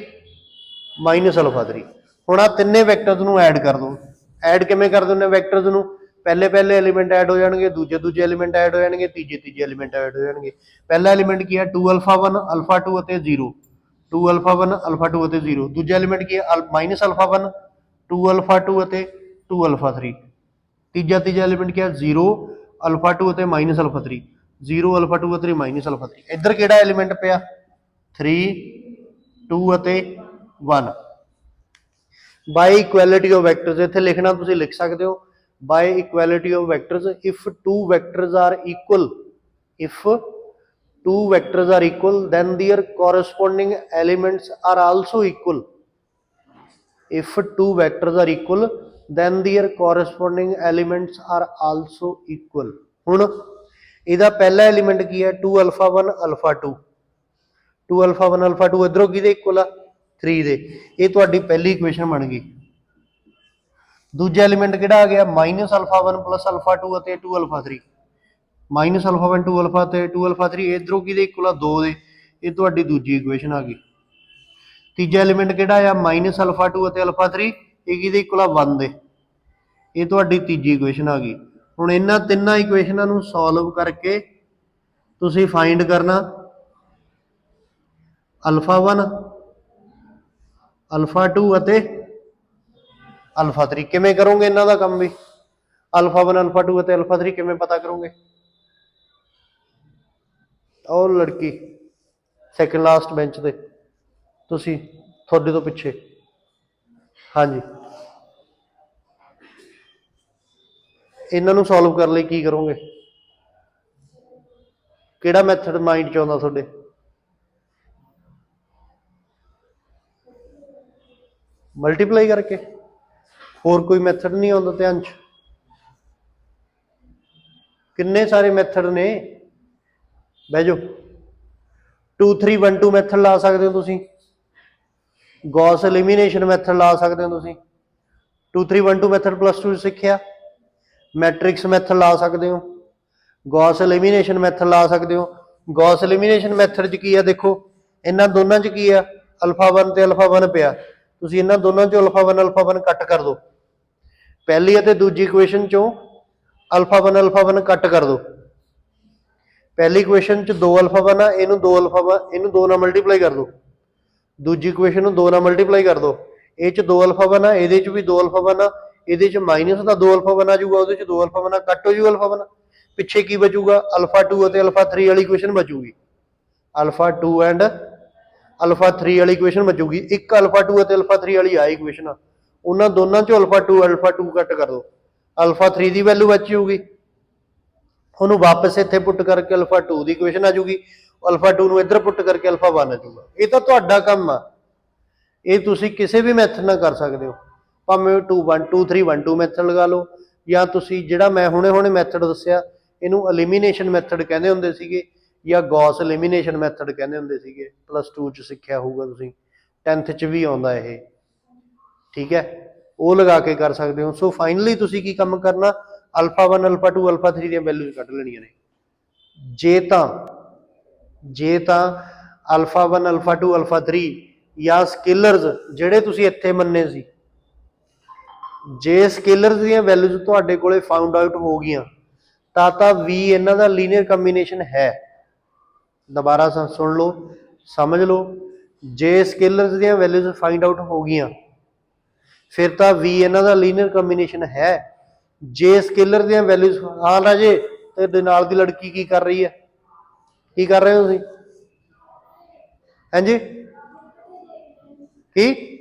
ਮਾਈਨਸ α3। ਹੁਣ ਆ ਤਿੰਨੇ ਵੈਕਟਰਸ ਨੂੰ ਐਡ ਕਰ ਦਿਓ, ਐਡ ਕਿਵੇਂ ਕਰ ਦਿੰਦੇ ਵੈਕਟਰਸ ਨੂੰ, ਪਹਿਲੇ ਪਹਿਲੇ ਐਲੀਮੈਂਟ ਐਡ ਹੋ ਜਾਣਗੇ, ਦੂਜੇ ਦੂਜੇ ਐਲੀਮੈਂਟ ਐਡ ਹੋ ਜਾਣਗੇ, ਤੀਜੇ ਤੀਜੇ ਐਲੀਮੈਂਟ ਐਡ ਹੋ ਜਾਣਗੇ। ਪਹਿਲਾ ਐਲੀਮੈਂਟ ਕੀ ਹੈ 2 ਅਲਫਾ 1 ਅਲਫਾ 2 ਅਤੇ 0, 2 ਅਲਫਾ 1 ਅਲਫਾ 2 ਅਤੇ 0। ਦੂਜਾ ਐਲੀਮੈਂਟ ਕੀ ਹੈ ਮਾਈਨਸ ਅਲਫਾ 1 2 ਅਲਫਾ 2 ਅਤੇ 2 ਅਲਫਾ 3। ਤੀਜਾ ਐਲੀਮੈਂਟ ਕੀ ਹੈ 0 ਅਲਫਾ 2 ਅਤੇ ਮਾਈਨਸ ਅਲਫਾ 3, 0 ਅਲਫਾ 2 ਅਤੇ ਮਾਈਨਸ ਅਲਫਾ 3। ਇੱਧਰ ਕਿਹੜਾ ਐਲੀਮੈਂਟ ਪਿਆ 3 2 ਅਤੇ 1। ਬਾਈ ਇਕੁਐਲਿਟੀ ਆਫ ਵੈਕਟਰਸ ਇੱਥੇ ਲਿਖਣਾ ਤੁਸੀਂ ਲਿਖ ਸਕਦੇ ਹੋ by equality of vectors if two vectors are equal, if two vectors are equal then their corresponding elements are also equal, if two vectors are equal then their corresponding elements are also equal। ਹੁਣ ਇਹਦਾ ਪਹਿਲਾ ਐਲੀਮੈਂਟ ਕੀ ਹੈ 2 ਅਲਫਾ 1 ਅਲਫਾ 2, 2 ਅਲਫਾ 1 ਅਲਫਾ 2 ਇਧਰੋਂ ਕਿਹਦੇ ਇਕੁਅਲ ਆ 3 ਦੇ, ਇਹ ਤੁਹਾਡੀ ਪਹਿਲੀ ਇਕੁਏਸ਼ਨ ਬਣ ਗਈ। ਦੂਜਾ ਐਲੀਮੈਂਟ ਕਿਹੜਾ ਆ ਗਿਆ ਮਾਈਨਸ ਅਲਫਾ 1 ਪਲੱਸ ਅਲਫਾ 2 ਅਤੇ 2 ਅਲਫਾ 3, ਮਾਈਨਸ ਅਲਫਾ 1 2 ਅਲਫਾ ਤੇ 2 ਅਲਫਾ 3 ਇਧਰੋਂ ਕਿਹਦੇ ਇਕੁਅਲ ਆ 2 ਦੇ, ਇਹ ਤੁਹਾਡੀ ਦੂਜੀ ਇਕੁਏਸ਼ਨ ਆ ਗਈ। ਤੀਜਾ ਐਲੀਮੈਂਟ ਕਿਹੜਾ ਆ ਮਾਈਨਸ ਅਲਫਾ 2 ਅਤੇ ਅਲਫਾ 3, ਇਹ ਕਿਹਦੇ ਇਕੁਅਲ ਆ 1 ਦੇ, ਇਹ ਤੁਹਾਡੀ ਤੀਜੀ ਇਕੁਏਸ਼ਨ ਆ ਗਈ। ਹੁਣ ਇਹਨਾਂ ਤਿੰਨਾਂ ਇਕੁਏਸ਼ਨਾਂ ਨੂੰ ਸੋਲਵ ਕਰਕੇ ਤੁਸੀਂ ਫਾਈਂਡ ਕਰਨਾ ਅਲਫਾ 1 ਅਲਫਾ 2 ਅਤੇ ਅਲਫਾ 3। ਕਿਵੇਂ ਕਰੋਗੇ ਇਹਨਾਂ ਦਾ ਕੰਮ ਵੀ, ਅਲਫਾ 1 ਅਲਫਾ 2 ਅਤੇ ਅਲਫਾ 3 ਕਿਵੇਂ ਪਤਾ ਕਰੋਗੇ। ਉਹ ਲੜਕੀ ਸੈਕਿੰਡ ਲਾਸਟ ਬੈਂਚ ਤੇ ਤੁਸੀਂ, ਤੁਹਾਡੇ ਤੋਂ ਪਿੱਛੇ, ਹਾਂਜੀ ਇਹਨਾਂ ਨੂੰ ਸੋਲਵ ਕਰਨ ਲਈ ਕੀ ਕਰੋਗੇ, ਕਿਹੜਾ ਮੈਥਡ ਮਾਈਂਡ 'ਚ ਆਉਂਦਾ ਤੁਹਾਡੇ, ਮਲਟੀਪਲਾਈ ਕਰਕੇ, ਹੋਰ ਕੋਈ ਮੈਥਡ ਨਹੀਂ ਆਉਂਦਾ ਧਿਆਨ 'ਚ, ਕਿੰਨੇ ਸਾਰੇ ਮੈਥਡ ਨੇ, ਬਹਿ ਜਾਓ। 2 3 1 2 ਮੈਥਡ ਲਾ ਸਕਦੇ ਹੋ ਤੁਸੀਂ, ਗੌਸ ਐਲੀਮੀਨੇਸ਼ਨ ਮੈਥਡ ਲਾ ਸਕਦੇ ਹੋ ਤੁਸੀਂ, 2 3 1 2 ਮੈਥਡ ਪਲੱਸ 2 ਸਿੱਖਿਆ, ਮੈਟ੍ਰਿਕਸ ਮੈਥਡ ਲਾ ਸਕਦੇ ਹੋ, ਗੌਸ ਐਲੀਮੀਨੇਸ਼ਨ ਮੈਥਡ ਲਾ ਸਕਦੇ ਹੋ। ਗੌਸ ਐਲੀਮੀਨੇਸ਼ਨ ਮੈਥਡ 'ਚ ਕੀ ਆ ਦੇਖੋ, ਇਹਨਾਂ ਦੋਨਾਂ 'ਚ ਕੀ ਆ ਅਲਫਾ 1 ਤੇ ਅਲਫਾ 1 ਪਿਆ, ਤੁਸੀਂ ਇਹਨਾਂ ਦੋਨਾਂ 'ਚੋਂ ਅਲਫਾ 1 ਕੱਟ ਕਰ ਦਿਓ, ਪਹਿਲੀ ਅਤੇ ਦੂਜੀ ਇਕੁਏਸ਼ਨ 'ਚੋਂ ਅਲਫਾ 1 ਕੱਟ ਕਰ ਦਿਓ। ਪਹਿਲੀ ਇਕੁਏਸ਼ਨ 'ਚ 2 ਅਲਫਾ 1 ਆ, ਇਹਨੂੰ 2 ਅਲਫਾ 1 ਇਹਨੂੰ 2 ਨਾਲ ਮਲਟੀਪਲਾਈ ਕਰ ਦਿਓ, ਦੂਜੀ ਇਕੁਏਸ਼ਨ ਨੂੰ 2 ਨਾਲ ਮਲਟੀਪਲਾਈ ਕਰ ਦਿਓ। ਇਹ 'ਚ 2 ਅਲਫਾ 1 ਆ, ਇਹਦੇ 'ਚ ਵੀ 2 ਅਲਫਾ 1 ਆ, ਇਹਦੇ 'ਚ ਮਾਈਨਸ ਦਾ 2 ਅਲਫਾ 1 ਆ ਜਾਊਗਾ, ਉਹਦੇ 'ਚ 2 ਅਲਫਾ 1 ਕੱਟ ਹੋ ਜਾਊਗਾ ਅਲਫਾ 1, ਪਿੱਛੇ ਕੀ ਬਚੂਗਾ ਅਲਫਾ 2 ਅਤੇ ਅਲਫਾ 3 ਵਾਲੀ ਇਕੁਏਸ਼ਨ ਬਚੂਗੀ, ਅਲਫਾ 2 ਐਂਡ ਅਲਫਾ 3 ਵਾਲੀ ਇਕੁਏਸ਼ਨ ਬਚੂਗੀ। ਇੱਕ ਅਲਫਾ 2 ਅਤੇ ਅਲਫਾ 3 ਵਾਲੀ ਆ ਇਕੁਏਸ਼ਨ, ਉਹਨਾਂ ਦੋਨਾਂ 'ਚੋਂ ਅਲਫਾ 2 ਕੱਟ ਕਰ ਦਿਓ, ਅਲਫਾ 3 ਦੀ ਵੈਲਿਊ ਬਚ ਜਾਊਗੀ, ਉਹਨੂੰ ਵਾਪਸ ਇੱਥੇ ਪੁੱਟ ਕਰਕੇ ਅਲਫਾ 2 ਦੀ ਇਕੁਏਸ਼ਨ ਆ ਜਾਊਗੀ, ਅਲਫਾ 2 ਨੂੰ ਇੱਧਰ ਪੁੱਟ ਕਰਕੇ ਅਲਫਾ 1 ਆ ਜਾਊਗਾ। ਇਹ ਤਾਂ ਤੁਹਾਡਾ ਕੰਮ ਆ, ਇਹ ਤੁਸੀਂ ਕਿਸੇ ਵੀ ਮੈਥਡ ਨਾਲ ਕਰ ਸਕਦੇ ਹੋ, ਭਾਵੇਂ 2 1 2 3 1 2 ਮੈਥਡ ਲਗਾ ਲਓ, ਜਾਂ ਤੁਸੀਂ ਜਿਹੜਾ ਮੈਂ ਹੁਣੇ ਮੈਥਡ ਦੱਸਿਆ ਇਹਨੂੰ ਐਲੀਮੀਨੇਸ਼ਨ ਮੈਥਡ ਕਹਿੰਦੇ ਹੁੰਦੇ ਸੀਗੇ, ਜਾਂ ਗੌਸ ਐਲੀਮੀਨੇਸ਼ਨ ਮੈਥਡ ਕਹਿੰਦੇ ਹੁੰਦੇ ਸੀਗੇ, ਪਲੱਸ 2 'ਚ ਸਿੱਖਿਆ ਹੋਊਗਾ ਤੁਸੀਂ, 10th 'ਚ ਵੀ ਆਉਂਦਾ ਇਹ, ਠੀਕ ਹੈ, ਉਹ ਲਗਾ ਕੇ ਕਰ ਸਕਦੇ ਹੋ। ਸੋ ਫਾਈਨਲੀ ਤੁਸੀਂ ਕੀ ਕੰਮ ਕਰਨਾ, ਅਲਫਾ 1 ਅਲਫਾ 2 ਅਲਫਾ 3 ਦੀਆਂ ਵੈਲਿਊਜ਼ ਕੱਢ ਲੈਣੀਆਂ ਨੇ। ਜੇ ਤਾਂ ਅਲਫਾ 1 ਅਲਫਾ 2 ਅਲਫਾ 3 ਜਾਂ ਸਕੇਲਰਸ ਜਿਹੜੇ ਤੁਸੀਂ ਇੱਥੇ ਮੰਨੇ ਸੀ, ਜੇ ਸਕੇਲਰਸ ਦੀਆਂ ਵੈਲਿਊਜ਼ ਤੁਹਾਡੇ ਕੋਲੇ ਫਾਊਂਡ ਆਊਟ ਹੋ ਗਈਆਂ ਤਾਂ ਵੀ ਇਹਨਾਂ ਦਾ ਲੀਨੀਅਰ ਕੰਬੀਨੇਸ਼ਨ ਹੈ। ਦੁਬਾਰਾ ਸੁਣ ਲਓ, ਸਮਝ ਲਓ, ਜੇ ਸਕੇਲਰਸ ਦੀਆਂ ਵੈਲਿਊਜ਼ ਫਾਈਂਡ ਆਊਟ ਹੋ ਗਈਆਂ ਫਿਰ ਤਾਂ ਵੀ ਇਹਨਾਂ ਦਾ ਲੀਨੀਅਰ ਕੰਬੀਨੇਸ਼ਨ ਹੈ। ਜੇ ਸਕੇਲਰ ਦੀਆਂ ਵੈਲਿਊਜ਼, ਹਾਂ ਰਾਜੇ ਤੇ ਨਾਲ ਦੀ ਲੜਕੀ ਕੀ ਕਰ ਰਹੀ ਹੈ, ਕੀ ਕਰ ਰਹੇ ਹੋ ਤੁਸੀਂ, ਹਾਂਜੀ ਕੀ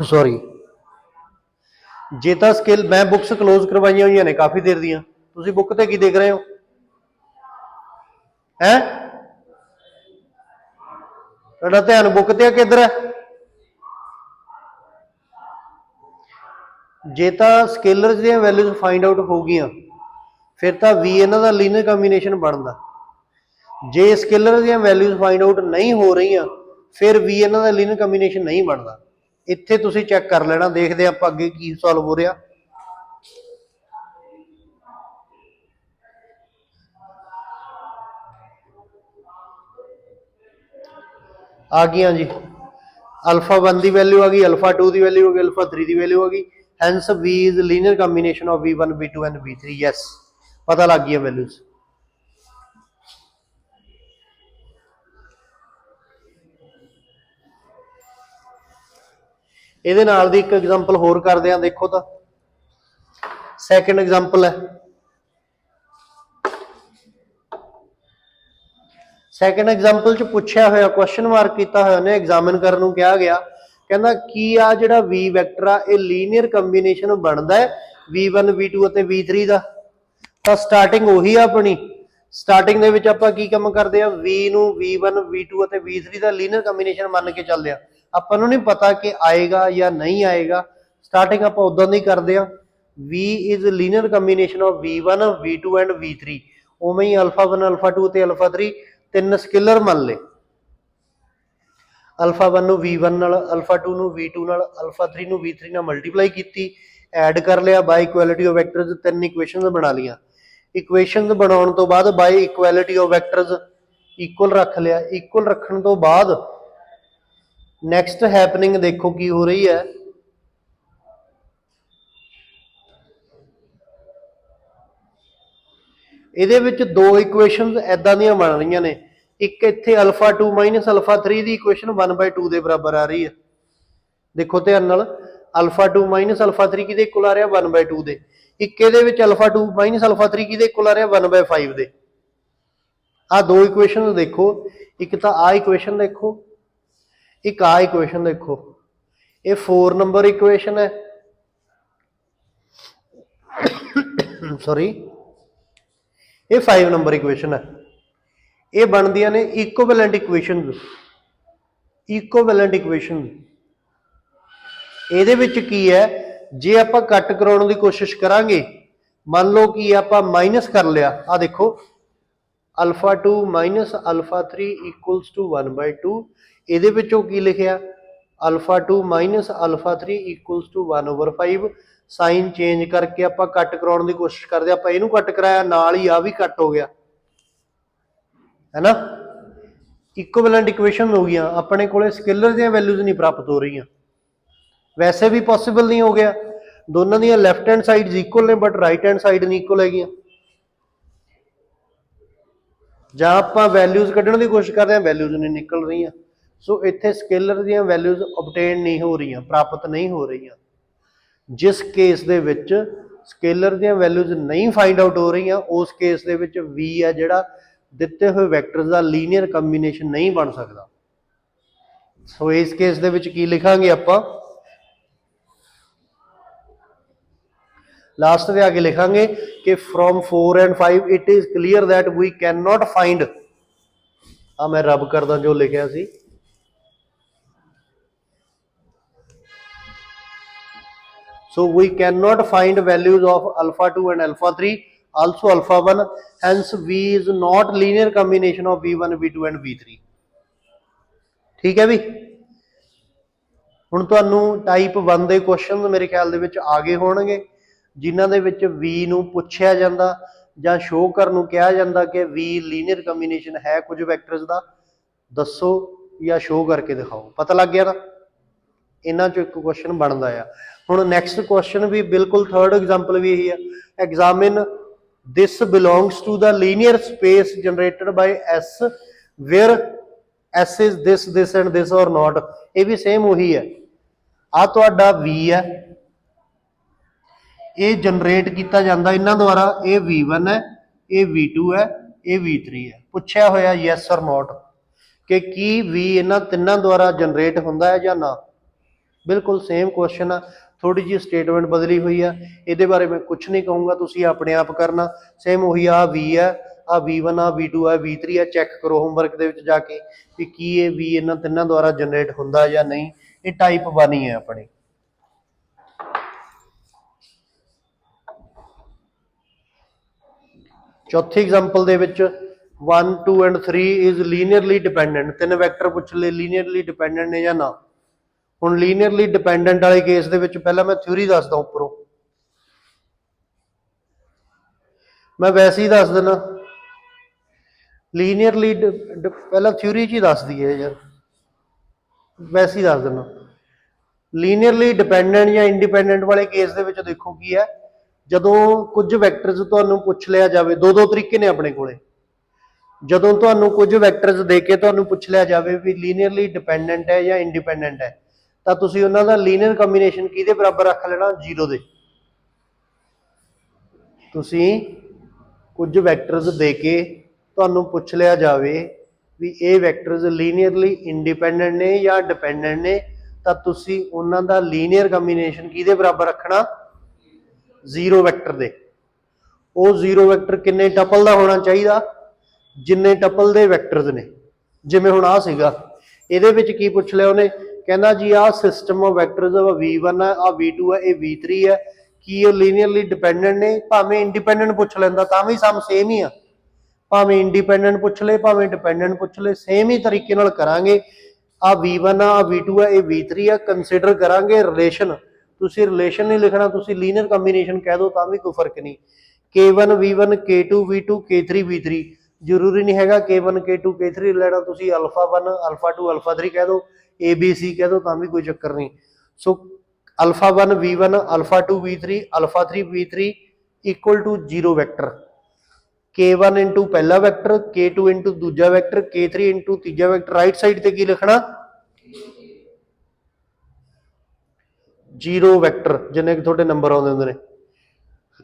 ਸੌਰੀ, ਜੇ ਤਾਂ ਸਕਿੱਲ, ਮੈਂ ਬੁੱਕਸ ਕਲੋਜ਼ ਕਰਵਾਈਆਂ ਹੋਈਆਂ ਨੇ ਕਾਫੀ ਦੇਰ ਦੀਆਂ, ਤੁਸੀਂ ਬੁੱਕ ਤੇ ਕੀ ਦੇਖ ਰਹੇ ਹੋ, ਹੈ ਤੁਹਾਡਾ ਧਿਆਨ ਬੁੱਕ ਤੇ ਆ ਕਿੱਧਰ ਹੈ। ਜੇ ਤਾਂ ਸਕੇਲਰਸ ਦੀਆਂ ਵੈਲਿਊਜ਼ ਫਾਈਂਡ ਆਊਟ ਹੋ ਗਈਆਂ ਫਿਰ ਤਾਂ ਵੀ ਇਹਨਾਂ ਦਾ ਲੀਨੀਅਰ ਕੰਬੀਨੇਸ਼ਨ ਬਣਦਾ। ਜੇ ਸਕੇਲਰ ਦੀਆਂ ਵੈਲਿਊਜ਼ ਫਾਈਂਡ ਆਊਟ ਨਹੀਂ ਹੋ ਰਹੀਆਂ ਫਿਰ ਵੀ ਇਹਨਾਂ ਦਾ ਲੀਨੀਅਰ ਕੰਬੀਨੇਸ਼ਨ ਨਹੀਂ ਬਣਦਾ। ਇੱਥੇ ਤੁਸੀਂ ਚੈੱਕ ਕਰ ਲੈਣਾ, ਦੇਖਦੇ ਆਪਾਂ ਅੱਗੇ ਕੀ ਸੋਲਵ ਹੋ ਰਿਹਾ। ਆ ਗਈਆਂ ਜੀ, अल्फा 1 की वैल्यू आ गई, अल्फा 2 की वैल्यू आ गई, अल्फा 3 की वैल्यू आ गई। Hence V is linear combination of V1 V2 and V3। Yes, पता लग गई वैल्यूज। ਇਹਦੇ ਨਾਲ ਦੀ ਇੱਕ ਐਗਜ਼ਾਮਪਲ ਹੋਰ ਕਰਦੇ ਆਂ, ਦੇਖੋ ਤਾਂ ਸੈਕੰਡ ਐਗਜ਼ਾਮਪਲ ਹੈ। ਸੈਕੰਡ ਐਗਜ਼ਾਮਪਲ ਚ ਪੁੱਛਿਆ ਹੋਇਆ, ਕੁਐਸਚਨ ਮਾਰਕ ਕੀਤਾ ਹੋਇਆ, ਉਹਨੇ ਐਗਜ਼ਾਮਿਨ ਕਰਨ ਨੂੰ ਕਿਹਾ ਗਿਆ, ਕਹਿੰਦਾ ਕੀ ਆ ਜਿਹੜਾ V ਵੈਕਟਰ ਆ ਇਹ ਲੀਨੀਅਰ ਕੰਬੀਨੇਸ਼ਨ ਬਣਦਾ ਹੈ V1 V2 ਅਤੇ V3 ਦਾ। ਤਾਂ ਸਟਾਰਟਿੰਗ ਉਹੀ ਆ ਆਪਣੀ, ਸਟਾਰਟਿੰਗ ਦੇ ਵਿੱਚ ਆਪਾਂ ਕੀ ਕੰਮ ਕਰਦੇ ਆ, V ਨੂੰ V1 V2 ਅਤੇ V3 ਦਾ ਲੀਨੀਅਰ ਕੰਬੀਨੇਸ਼ਨ ਮੰਨ ਕੇ ਚੱਲਦੇ ਆ। ਆਪਾਂ ਨੂੰ ਨਹੀਂ ਪਤਾ ਕਿ ਆਏਗਾ ਜਾਂ ਨਹੀਂ ਆਏਗਾ, ਸਟਾਰਟਿੰਗ ਆਪਾਂ ਉਦਾਂ ਦੀ ਕਰਦੇ ਆ। V is linear combination of V1 V2 and V3। ਉਵੇਂ ਹੀ ਅਲਫਾ 1 ਅਲਫਾ 2 ਅਤੇ ਅਲਫਾ 3 ਤਿੰਨ ਸਕੇਲਰ ਮੰਨ ਲਏ। ਅਲਫਾ 1 ਨੂੰ V1 ਨਾਲ, ਅਲਫਾ 2 ਨੂੰ V2 ਨਾਲ, ਅਲਫਾ 3 ਨੂੰ V3 ਨਾਲ ਮਲਟੀਪਲਾਈ ਕੀਤੀ, ਐਡ ਕਰ ਲਿਆ, ਬਾਈ ਇਕੁਐਲਿਟੀ ਆਫ ਵੈਕਟਰਸ ਤਿੰਨ ਇਕੁਏਸ਼ਨਸ ਬਣਾ ਲਈਆਂ। ਇਕੁਏਸ਼ਨਸ ਬਣਾਉਣ ਤੋਂ ਬਾਅਦ ਬਾਈ ਇਕੁਐਲਿਟੀ ਆਫ ਵੈਕਟਰਸ ਇਕੁਅਲ ਰੱਖ ਲਿਆ। ਇਕੁਅਲ ਰੱਖਣ ਤੋਂ ਬਾਅਦ ਨੈਕਸਟ ਹੈਪਨਿੰਗ ਦੇਖੋ ਕੀ ਹੋ ਰਹੀ ਹੈ। ਇਹਦੇ ਵਿੱਚ ਦੋ ਇਕੁਏਸ਼ਨਸ ਐਦਾਂ ਦੀਆਂ ਬਣ ਰਹੀਆਂ ਨੇ, ਇੱਕ ਇੱਥੇ ਅਲਫਾ 2 ਮਾਈਨਸ ਅਲਫਾ 3 ਦੀ ਇਕੁਏਸ਼ਨ 1/2 ਦੇ ਬਰਾਬਰ ਆ ਰਹੀ ਹੈ। ਦੇਖੋ ਧਿਆਨ ਨਾਲ, ਅਲਫਾ 2 ਮਾਈਨਸ ਅਲਫਾ 3 ਕਿਹਦੇ ਇਕੁਅਲ ਆ ਰਿਹਾ, 1/2 ਦੇ। ਇੱਕ ਇਹਦੇ ਵਿੱਚ ਅਲਫਾ 2 ਮਾਈਨਸ ਅਲਫਾ 3 ਕਿਹਦੇ ਇਕੁਅਲ ਆ ਰਿਹਾ, 1/5 ਦੇ। ਆਹ ਦੋ ਇਕੁਏਸ਼ਨ ਦੇਖੋ, ਇੱਕ ਤਾਂ ਆਹ ਇਕੁਏਸ਼ਨ ਦੇਖੋ, ਇੱਕ ਆਹ ਇਕੁਏਸ਼ਨ ਦੇਖੋ। ਇਹ 4 ਨੰਬਰ ਇਕੁਏਸ਼ਨ ਹੈ, ਸੌਰੀ ਇਹ 5 ਨੰਬਰ ਇਕੁਏਸ਼ਨ ਹੈ। ਇਹ ਬਣਦੀਆਂ ਨੇ ਇਕੁਇਵਲੈਂਟ ਇਕੁਏਸ਼ਨ। ਇਕੁਇਵਲੈਂਟ ਇਕੁਏਸ਼ਨ ਇਹਦੇ ਵਿੱਚ ਕੀ ਹੈ, ਜੇ ਆਪਾਂ ਕੱਟ ਕਰਾਉਣ ਦੀ ਕੋਸ਼ਿਸ਼ ਕਰਾਂਗੇ, ਮੰਨ ਲਓ ਕਿ ਆਪਾਂ ਮਾਈਨਸ ਕਰ ਲਿਆ, ਆ ਦੇਖੋ alpha 2 minus alpha 3 equals to 1/2। ਇਹਦੇ ਵਿੱਚੋਂ ਕੀ ਲਿਖਿਆ, alpha 2 minus alpha 3 equals to 1/5। Sign change ਕਰਕੇ ਆਪਾਂ ਕੱਟ ਕਰਾਉਣ ਦੀ ਕੋਸ਼ਿਸ਼ ਕਰਦੇ, ਆਪਾਂ ਇਹਨੂੰ ਕੱਟ ਕਰਾਇਆ, ਨਾਲ ਹੀ ਆ ਵੀ ਕੱਟ ਹੋ ਗਿਆ, है ना। इक्विवेलेंट इक्वेशन हो गई, अपने को स्केलर दी वैल्यूज नहीं प्राप्त हो रही, वैसे भी पॉसिबल नहीं हो गया। दोनों दी लैफ्ट हैंड साइड इक्वल ने बट राइट हैंड साइड नहीं इक्वल है। जहाँ आप वैल्यूज कढ़ने की कोशिश कर रहे हैं, वैल्यूज नहीं निकल रही। सो इत्थे स्केलर दी वैल्यूज ऑब्टेन नहीं हो रही, प्राप्त नहीं हो रही। जिस case they which scalar the values नहीं फाइंड आउट हो रही, उस केस दे विच V है जिहड़ा दिते हुए वैक्टर्स का लीनियर कंबीनेशन नहीं बन सकता। सो इस केस दे विच की लिखांगे आपां, लास्ट में आगे लिखांगे कि from 4 and 5 it is clear that we can not find, मैं रब करदा जो लिखिया सी, so we cannot find values of alpha 2 and alpha 3, also alpha 1, hence V is not linear combination of V1 V2 and V3। ठीक है भी। ਹੁਣ ਤੁਹਾਨੂੰ ਟਾਈਪ 1 ਦੇ ਕੁਐਸਚਨਸ ਮੇਰੇ ਖਿਆਲ ਦੇ ਵਿੱਚ ਆ ਗਏ ਹੋਣਗੇ, ਜਿਨ੍ਹਾਂ ਦੇ ਵਿੱਚ V ਨੂੰ ਪੁੱਛਿਆ ਜਾਂਦਾ ਜਾਂ ਸ਼ੋ ਕਰਨ ਨੂੰ ਕਿਹਾ ਜਾਂਦਾ ਕਿ V ਲੀਨੀਅਰ ਕੰਬੀਨੇਸ਼ਨ ਹੈ ਕੁਝ ਵੈਕਟਰਸ ਦਾ, ਦੱਸੋ ਜਾਂ ਸ਼ੋ ਕਰਕੇ ਦਿਖਾਓ। ਪਤਾ ਲੱਗ ਗਿਆ ਨਾ, ਇਹਨਾਂ ਚੋਂ ਇੱਕ ਕੁਐਸਚਨ ਬਣਦਾ ਆ। ਹੁਣ ਨੈਕਸਟ ਕੁਐਸਚਨ ਵੀ ਬਿਲਕੁਲ ਥਰਡ ਐਗਜ਼ਾਮਪਲ ਵੀ ਇਹੀ ਆ, examine this belongs to the linear space generated by S where S is this and this or not। ਇਹ ਵੀ ਸੇਮ ਉਹੀ ਹੈ, ਆ ਤੁਹਾਡਾ V ਹੈ, ਇਹ ਜਨਰੇਟ ਕੀਤਾ ਜਾਂਦਾ ਇਹਨਾਂ ਦੁਆਰਾ, ਇਹ V1 ਹੈ, ਇਹ V2 ਹੈ, ਇਹ V3 ਹੈ। ਪੁੱਛਿਆ ਹੋਇਆ ਯੈਸ ਔਰ ਨੋਟ ਕਿ ਕੀ V ਇਹਨਾਂ ਤਿੰਨਾਂ ਦੁਆਰਾ ਜਨਰੇਟ ਹੁੰਦਾ ਹੈ ਜਾਂ ਨਾ। ਬਿਲਕੁਲ ਸੇਮ ਕੁਐਸਚਨ ਆ, ਥੋੜੀ ਜਿਹੀ ਸਟੇਟਮੈਂਟ ਬਦਲੀ ਹੋਈ ਆ, ਇਹਦੇ ਬਾਰੇ ਮੈਂ ਕੁਝ ਨਹੀਂ ਕਹੂੰਗਾ, ਤੁਸੀਂ ਆਪਣੇ ਆਪ ਕਰਨਾ। ਸੇਮ ਉਹੀ ਆ V ਹੈ, ਆ V1 ਆ V2 ਆ V3 ਆ, ਚੈੱਕ ਕਰੋ ਹੋਮਵਰਕ ਦੇ ਵਿੱਚ ਜਾ ਕੇ ਵੀ ਕੀ ਇਹ V ਇਹਨਾਂ ਤਿੰਨਾਂ ਦੁਆਰਾ ਜਨਰੇਟ ਹੁੰਦਾ ਜਾਂ ਨਹੀਂ। ਇਹ ਟਾਈਪ 1 ਹੀ ਹੈ ਆਪਣੀ। ਚੌਥੀ ਐਗਜ਼ਾਮਪਲ ਦੇ ਵਿੱਚ 1 2 ਐਂਡ 3 ਇਜ਼ ਲੀਨੀਅਰਲੀ ਡਿਪੈਂਡੈਂਟ, ਤਿੰਨ ਵੈਕਟਰ ਪੁੱਛ ਲਏ ਲੀਨੀਅਰਲੀ ਡਿਪੈਂਡੈਂਟ ਨੇ ਜਾਂ ਨਾ। ਹੁਣ ਲੀਨੀਅਰਲੀ ਡਿਪੈਂਡੈਂਟ ਵਾਲੇ ਕੇਸ ਦੇ ਵਿੱਚ ਪਹਿਲਾਂ ਮੈਂ ਥਿਊਰੀ ਦੱਸਦਾ, ਉੱਪਰੋਂ ਮੈਂ ਵੈਸੇ ਹੀ ਦੱਸ ਦਿੰਦਾ। ਲੀਨੀਅਰਲੀ ਪਹਿਲਾਂ ਥਿਊਰੀ 'ਚ ਹੀ ਦੱਸ ਦਈਏ ਯਾਰ, ਵੈਸੇ ਹੀ ਦੱਸ ਦਿੰਦਾ। ਲੀਨੀਅਰਲੀ ਡਿਪੈਂਡੈਂਟ ਜਾਂ ਇੰਡੀਪੈਂਡੈਂਟ ਵਾਲੇ ਕੇਸ ਦੇ ਵਿੱਚ ਦੇਖੋ ਕੀ ਹੈ, ਜਦੋਂ ਕੁਝ ਵੈਕਟਰਸ ਤੁਹਾਨੂੰ ਪੁੱਛ ਲਿਆ ਜਾਵੇ, ਦੋ ਦੋ ਤਰੀਕੇ ਨੇ ਆਪਣੇ ਕੋਲੇ। ਜਦੋਂ ਤੁਹਾਨੂੰ ਕੁਝ ਵੈਕਟਰਸ ਦੇ ਕੇ ਤੁਹਾਨੂੰ ਪੁੱਛ ਲਿਆ ਜਾਵੇ ਵੀ ਲੀਨੀਅਰਲੀ ਡਿਪੈਂਡੈਂਟ ਹੈ ਜਾਂ ਇੰਡੀਪੈਂਡੈਂਟ ਹੈ, ਤਾਂ ਤੁਸੀਂ ਉਹਨਾਂ ਦਾ ਲੀਨੀਅਰ ਕੰਬੀਨੇਸ਼ਨ ਕਿਹਦੇ ਬਰਾਬਰ ਰੱਖ ਲੈਣਾ? 0 ਦੇ। ਤੁਸੀਂ ਕੁਝ ਵੈਕਟਰਸ ਦੇ ਕੇ ਤੁਹਾਨੂੰ ਪੁੱਛ ਲਿਆ ਜਾਵੇ ਵੀ ਇਹ ਵੈਕਟਰਸ ਲੀਨੀਅਰਲੀ ਇੰਡੀਪੈਂਡੈਂਟ ਨੇ ਜਾਂ ਡਿਪੈਂਡੈਂਟ ਨੇ, ਤਾਂ ਤੁਸੀਂ ਉਹਨਾਂ ਦਾ ਲੀਨੀਅਰ ਕੰਬੀਨੇਸ਼ਨ ਕਿਹਦੇ ਬਰਾਬਰ ਰੱਖਣਾ? 0 ਵੈਕਟਰ ਦੇ। ਉਹ 0 ਵੈਕਟਰ ਕਿੰਨੇ ਟਪਲ ਦਾ ਹੋਣਾ ਚਾਹੀਦਾ? ਜਿੰਨੇ ਟਪਲ ਦੇ ਵੈਕਟਰਸ ਨੇ। ਜਿਵੇਂ ਹੁਣ ਆਹ ਸੀਗਾ, ਇਹਦੇ ਵਿੱਚ ਕੀ ਪੁੱਛ ਲਿਆ ਉਹਨੇ? ਕਹਿੰਦਾ ਜੀ ਆਹ ਸਿਸਟਮ ਆਫ ਵੈਕਟਰਸ v1 ਹੈ, ਆਹ v2 ਹੈ, ਇਹ v3 ਹੈ, ਕੀ ਇਹ ਲੀਨੀਅਰਲੀ ਡਿਪੈਂਡੈਂਟ ਨੇ? ਭਾਵੇਂ ਇੰਡੀਪੈਂਡੈਂਟ ਪੁੱਛ ਲੈਂਦਾ ਤਾਂ ਵੀ ਸਮ ਸੇਮ ਹੀ ਆ, ਭਾਵੇਂ ਇੰਡੀਪੈਂਡੈਂਟ ਪੁੱਛ ਲੈ ਭਾਵੇਂ ਡਿਪੈਂਡੈਂਟ ਪੁੱਛ ਲੈ, ਸੇਮ ਹੀ ਤਰੀਕੇ ਨਾਲ ਕਰਾਂਗੇ। ਆ v1 ਆ v2 ਆ ਇਹ v3 ਆ, ਕੰਸੀਡਰ ਕਰਾਂਗੇ ਰਿਲੇਸ਼ਨ। ਤੁਸੀਂ ਰਿਲੇਸ਼ਨ ਨਹੀਂ ਲਿਖਣਾ, ਤੁਸੀਂ ਲੀਨੀਅਰ ਕੰਬੀਨੇਸ਼ਨ ਕਹਿ ਦਿਓ ਤਾਂ ਵੀ ਕੋਈ ਫਰਕ ਨਹੀਂ। k1 v1 k2 v2 k3 v3, ਜ਼ਰੂਰੀ ਨਹੀਂ ਹੈਗਾ k1 k2 k3 ਲੈਣਾ, ਤੁਸੀਂ α1 α2 α3 ਕਹਿ ਦਿਓ, abc ਕਹਿ ਦਿਓ ਤਾਂ ਵੀ ਕੋਈ ਚੱਕਰ ਨਹੀਂ। So α1 v1 α2 v3 α3 v3 equal to 0 vector. k1 into ਪਹਿਲਾ ਵੈਕਟਰ, k2 ਇੰਟੂ ਦੂਜਾ ਵੈਕਟਰ, k3 ਇੰਟੂ ਤੀਜਾ ਵੈਕਟਰ। ਰਾਈਟ ਸਾਈਡ ਤੇ ਕੀ ਲਿਖਣਾ? 0 ਵੈਕਟਰ, ਜਿੰਨੇ ਕਿ ਤੁਹਾਡੇ ਨੰਬਰ ਆਉਂਦੇ ਹੁੰਦੇ ਨੇ।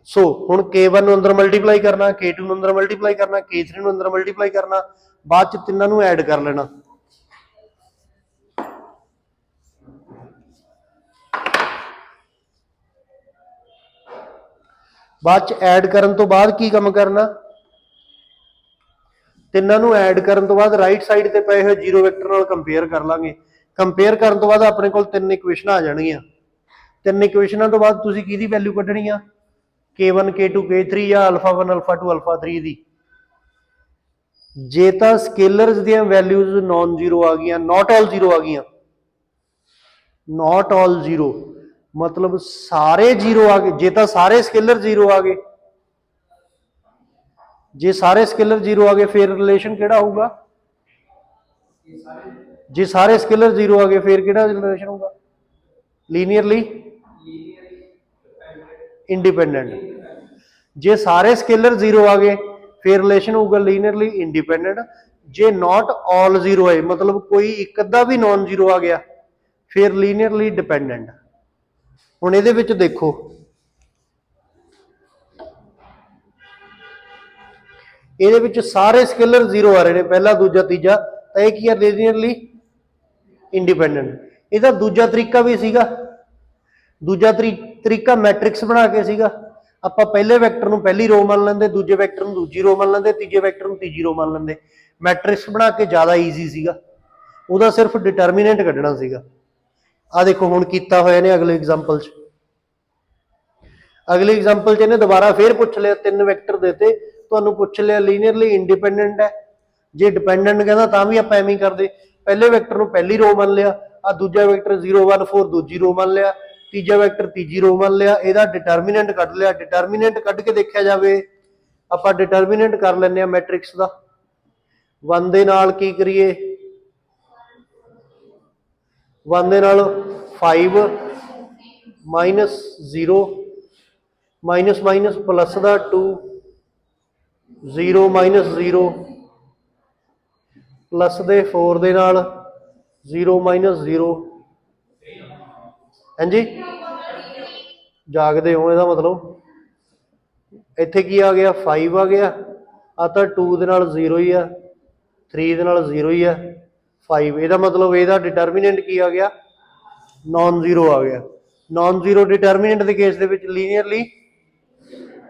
ਸੋ ਹੁਣ k1 ਨੂੰ ਅੰਦਰ ਮਲਟੀਪਲਾਈ ਕਰਨਾ, k2 ਨੂੰ ਅੰਦਰ ਮਲਟੀਪਲਾਈ ਕਰਨਾ, k3 ਨੂੰ ਅੰਦਰ ਮਲਟੀਪਲਾਈ ਕਰਨਾ, ਬਾਅਦ ਚ ਤਿੰਨਾਂ ਨੂੰ ਐਡ ਕਰ ਲੈਣਾ। ਬਾਅਦ ਚ ਐਡ ਕਰਨ ਤੋਂ ਬਾਅਦ ਕੀ ਕੰਮ ਕਰਨਾ? ਤਿੰਨਾਂ ਨੂੰ ਐਡ ਕਰਨ ਤੋਂ ਬਾਅਦ ਰਾਈਟ ਸਾਈਡ ਤੇ ਪਏ ਹੋਏ 0 ਵੈਕਟਰ ਨਾਲ ਕੰਪੇਅਰ ਕਰ ਲਾਂਗੇ। ਕੰਪੇਅਰ ਕਰਨ ਤੋਂ ਬਾਅਦ ਆਪਣੇ ਕੋਲ ਤਿੰਨ ਇਕੁਏਸ਼ਨਾਂ ਆ ਜਾਣਗੀਆਂ। ਤਿੰਨ ਇਕੁਏਸ਼ਨਾਂ ਤੋਂ ਬਾਅਦ ਤੁਸੀਂ ਕਿਹਦੀ ਵੈਲਿਊ ਕੱਢਣੀ ਆ? k1 k2 k3 ਜਾਂ α1 α2 α3 ਦੀ। ਜੇ ਤਾਂ ਸਕੇਲਰਸ ਦੀਆਂ ਵੈਲਿਊਜ਼ ਨਾਨ ਜ਼ੀਰੋ ਆ ਗਈਆਂ, ਨਾਟ ਆਲ ਜ਼ੀਰੋ ਆ ਗਈਆਂ, ਨਾਟ ਆਲ ਜ਼ੀਰੋ ਮਤਲਬ ਸਾਰੇ ਜ਼ੀਰੋ ਆ ਗਏ। ਜੇ ਤਾਂ ਸਾਰੇ ਸਕੇਲਰ ਜ਼ੀਰੋ ਆ ਗਏ, ਜੇ ਸਾਰੇ ਸਕੇਲਰ ਜ਼ੀਰੋ ਆ ਗਏ ਫਿਰ ਰਿਲੇਸ਼ਨ ਕਿਹੜਾ ਹੋਊਗਾ? ਜੇ ਸਾਰੇ ਸਕੇਲਰ ਜ਼ੀਰੋ ਆ ਗਏ ਫਿਰ ਕਿਹੜਾ ਰਿਲੇਸ਼ਨ ਹੋਊਗਾ? ਲੀਨੀਅਰਲੀ ਇੰਡੀਪੈਂਡੈਂਟ। ਜੇ ਸਾਰੇ ਸਕੇਲਰ ਜ਼ੀਰੋ ਆ ਗਏ ਫਿਰ ਰਿਲੇਸ਼ਨ ਹੋਊਗਾ ਲੀਨੀਅਰਲੀ ਇੰਡੀਪੈਂਡੈਂਟ। ਜੇ ਨਾਟ ਆਲ ਜ਼ੀਰੋ ਹੈ ਮਤਲਬ ਕੋਈ ਇੱਕ ਅੱਧਾ ਵੀ ਨਾਨ ਜ਼ੀਰੋ ਆ ਗਿਆ ਫਿਰ ਲੀਨੀਅਰਲੀ ਡਿਪੈਂਡੈਂਟ। ਹੁਣ ਇਹਦੇ ਵਿੱਚ ਦੇਖੋ, ਇਹਦੇ ਵਿੱਚ ਸਾਰੇ ਸਕੇਲਰ ਜ਼ੀਰੋ ਆ ਰਹੇ ਨੇ, ਪਹਿਲਾ ਦੂਜਾ ਤੀਜਾ, ਤਾਂ ਇਹ ਕੀ ਹੈ? ਲੀਨੀਅਰਲੀ ਇੰਡੀਪੈਂਡੈਂਟ। ਇਹਦਾ ਦੂਜਾ ਤਰੀਕਾ ਵੀ ਸੀਗਾ, ਦੂਜਾ ਤਰੀਕਾ ਮੈਟ੍ਰਿਕਸ ਬਣਾ ਕੇ ਸੀਗਾ। ਆਪਾਂ ਪਹਿਲੇ ਵੈਕਟਰ ਨੂੰ ਪਹਿਲੀ ਰੋ ਮੰਨ ਲੈਂਦੇ, ਦੂਜੇ ਵੈਕਟਰ ਨੂੰ ਦੂਜੀ ਰੋ ਮੰਨ ਲੈਂਦੇ, ਤੀਜੇ ਵੈਕਟਰ ਨੂੰ ਤੀਜੀ ਰੋ ਮੰਨ ਲੈਂਦੇ। ਮੈਟ੍ਰਿਕਸ ਬਣਾ ਕੇ ਜ਼ਿਆਦਾ ਈਜ਼ੀ ਸੀਗਾ, ਉਹਦਾ ਸਿਰਫ ਡਿਟਰਮੀਨੈਂਟ ਕੱਢਣਾ ਸੀਗਾ। ਆ ਦੇਖੋ ਹੁਣ ਕੀਤਾ ਹੋਇਆ ਨੇ ਅਗਲੇ ਐਗਜ਼ਾਮਪਲ 'ਚ। ਅਗਲੇ ਐਗਜ਼ਾਮਪਲ 'ਚ ਇਹਨੇ ਦੁਬਾਰਾ ਫੇਰ ਪੁੱਛ ਲਿਆ, ਤਿੰਨ ਵੈਕਟਰ ਦੇਤੇ, ਤੁਹਾਨੂੰ ਪੁੱਛ ਲਿਆ ਲੀਨੀਅਰਲੀ ਇੰਡੀਪੈਂਡੈਂਟ ਹੈ। ਜੇ ਡਿਪੈਂਡੈਂਟ ਕਹਿੰਦਾ ਤਾਂ ਵੀ ਆਪਾਂ ਐਵੇਂ ਹੀ ਕਰਦੇ, ਪਹਿਲੇ ਵੈਕਟਰ ਨੂੰ ਪਹਿਲੀ ਰੋ ਮੰਨ ਲਿਆ, ਆ ਦੂਜਾ ਵੈਕਟਰ 0 1 4 ਦੂਜੀ ਰੋ ਮੰਨ ਲਿਆ, ਤੀਜਾ ਵੈਕਟਰ ਤੀਜੀ ਰੋ ਮੰਨ ਲਿਆ, ਇਹਦਾ ਡਿਟਰਮੀਨੈਂਟ ਕੱਢ ਲਿਆ। ਡਿਟਰਮੀਨੈਂਟ ਕੱਢ ਕੇ ਦੇਖਿਆ ਜਾਵੇ, ਆਪਾਂ ਡਿਟਰਮੀਨੈਂਟ ਕਰ ਲੈਂਦੇ ਆ ਮੈਟ੍ਰਿਕਸ ਦਾ। 1 ਦੇ ਨਾਲ ਕੀ ਕਰੀਏ? 1 ਦੇ ਨਾਲ 5 ਮਾਈਨਸ 0 ਮਾਈਨਸ ਮਾਈਨਸ ਪਲੱਸ ਦਾ 2 0 ਮਾਈਨਸ 0 ਪਲੱਸ ਦੇ 4 ਦੇ ਨਾਲ 0 ਮਾਈਨਸ 0। ਹਾਂਜੀ ਜਾਗਦੇ ਹੋ, ਇਹਦਾ ਮਤਲਬ ਇੱਥੇ ਕੀ ਆ ਗਿਆ? 5 ਆ ਗਿਆ। ਆ ਤਾਂ 2 ਦੇ ਨਾਲ 0 ਹੀ ਆ, 3 ਦੇ ਨਾਲ 0 ਹੀ ਆ, 5। ਇਹਦਾ ਮਤਲਬ ਇਹਦਾ ਡਿਟਰਮੀਨੈਂਟ ਕੀ ਆ ਗਿਆ? ਨਾਨ ਜ਼ੀਰੋ ਆ ਗਿਆ। ਨਾਨ ਜ਼ੀਰੋ ਡਿਟਰਮੀਨੈਂਟ ਦੇ ਕੇਸ ਦੇ ਵਿੱਚ ਲੀਨੀਅਰਲੀ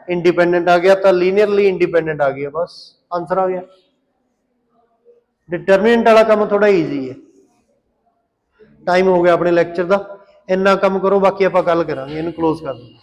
ਇੰਡੀਪੈਂਡੈਂਟ ਆ ਗਿਆ, ਤਾਂ ਲੀਨੀਅਰਲੀ ਇੰਡੀਪੈਂਡੈਂਟ ਆ ਗਿਆ, ਬਸ ਆਨਸਰ ਆ ਗਿਆ। ਡਿਟਰਮੀਨੈਂਟ ਵਾਲਾ ਕੰਮ ਥੋੜਾ ਈਜ਼ੀ ਹੈ। ਟਾਈਮ ਹੋ ਗਿਆ ਆਪਣੇ ਲੈਕਚਰ ਦਾ, ਇੰਨਾ ਕੰਮ ਕਰੋ, ਬਾਕੀ ਆਪਾਂ ਕੱਲ ਕਰਾਂਗੇ। ਇਹਨੂੰ ਕਲੋਜ਼ ਕਰ ਦਿੰਦੇ।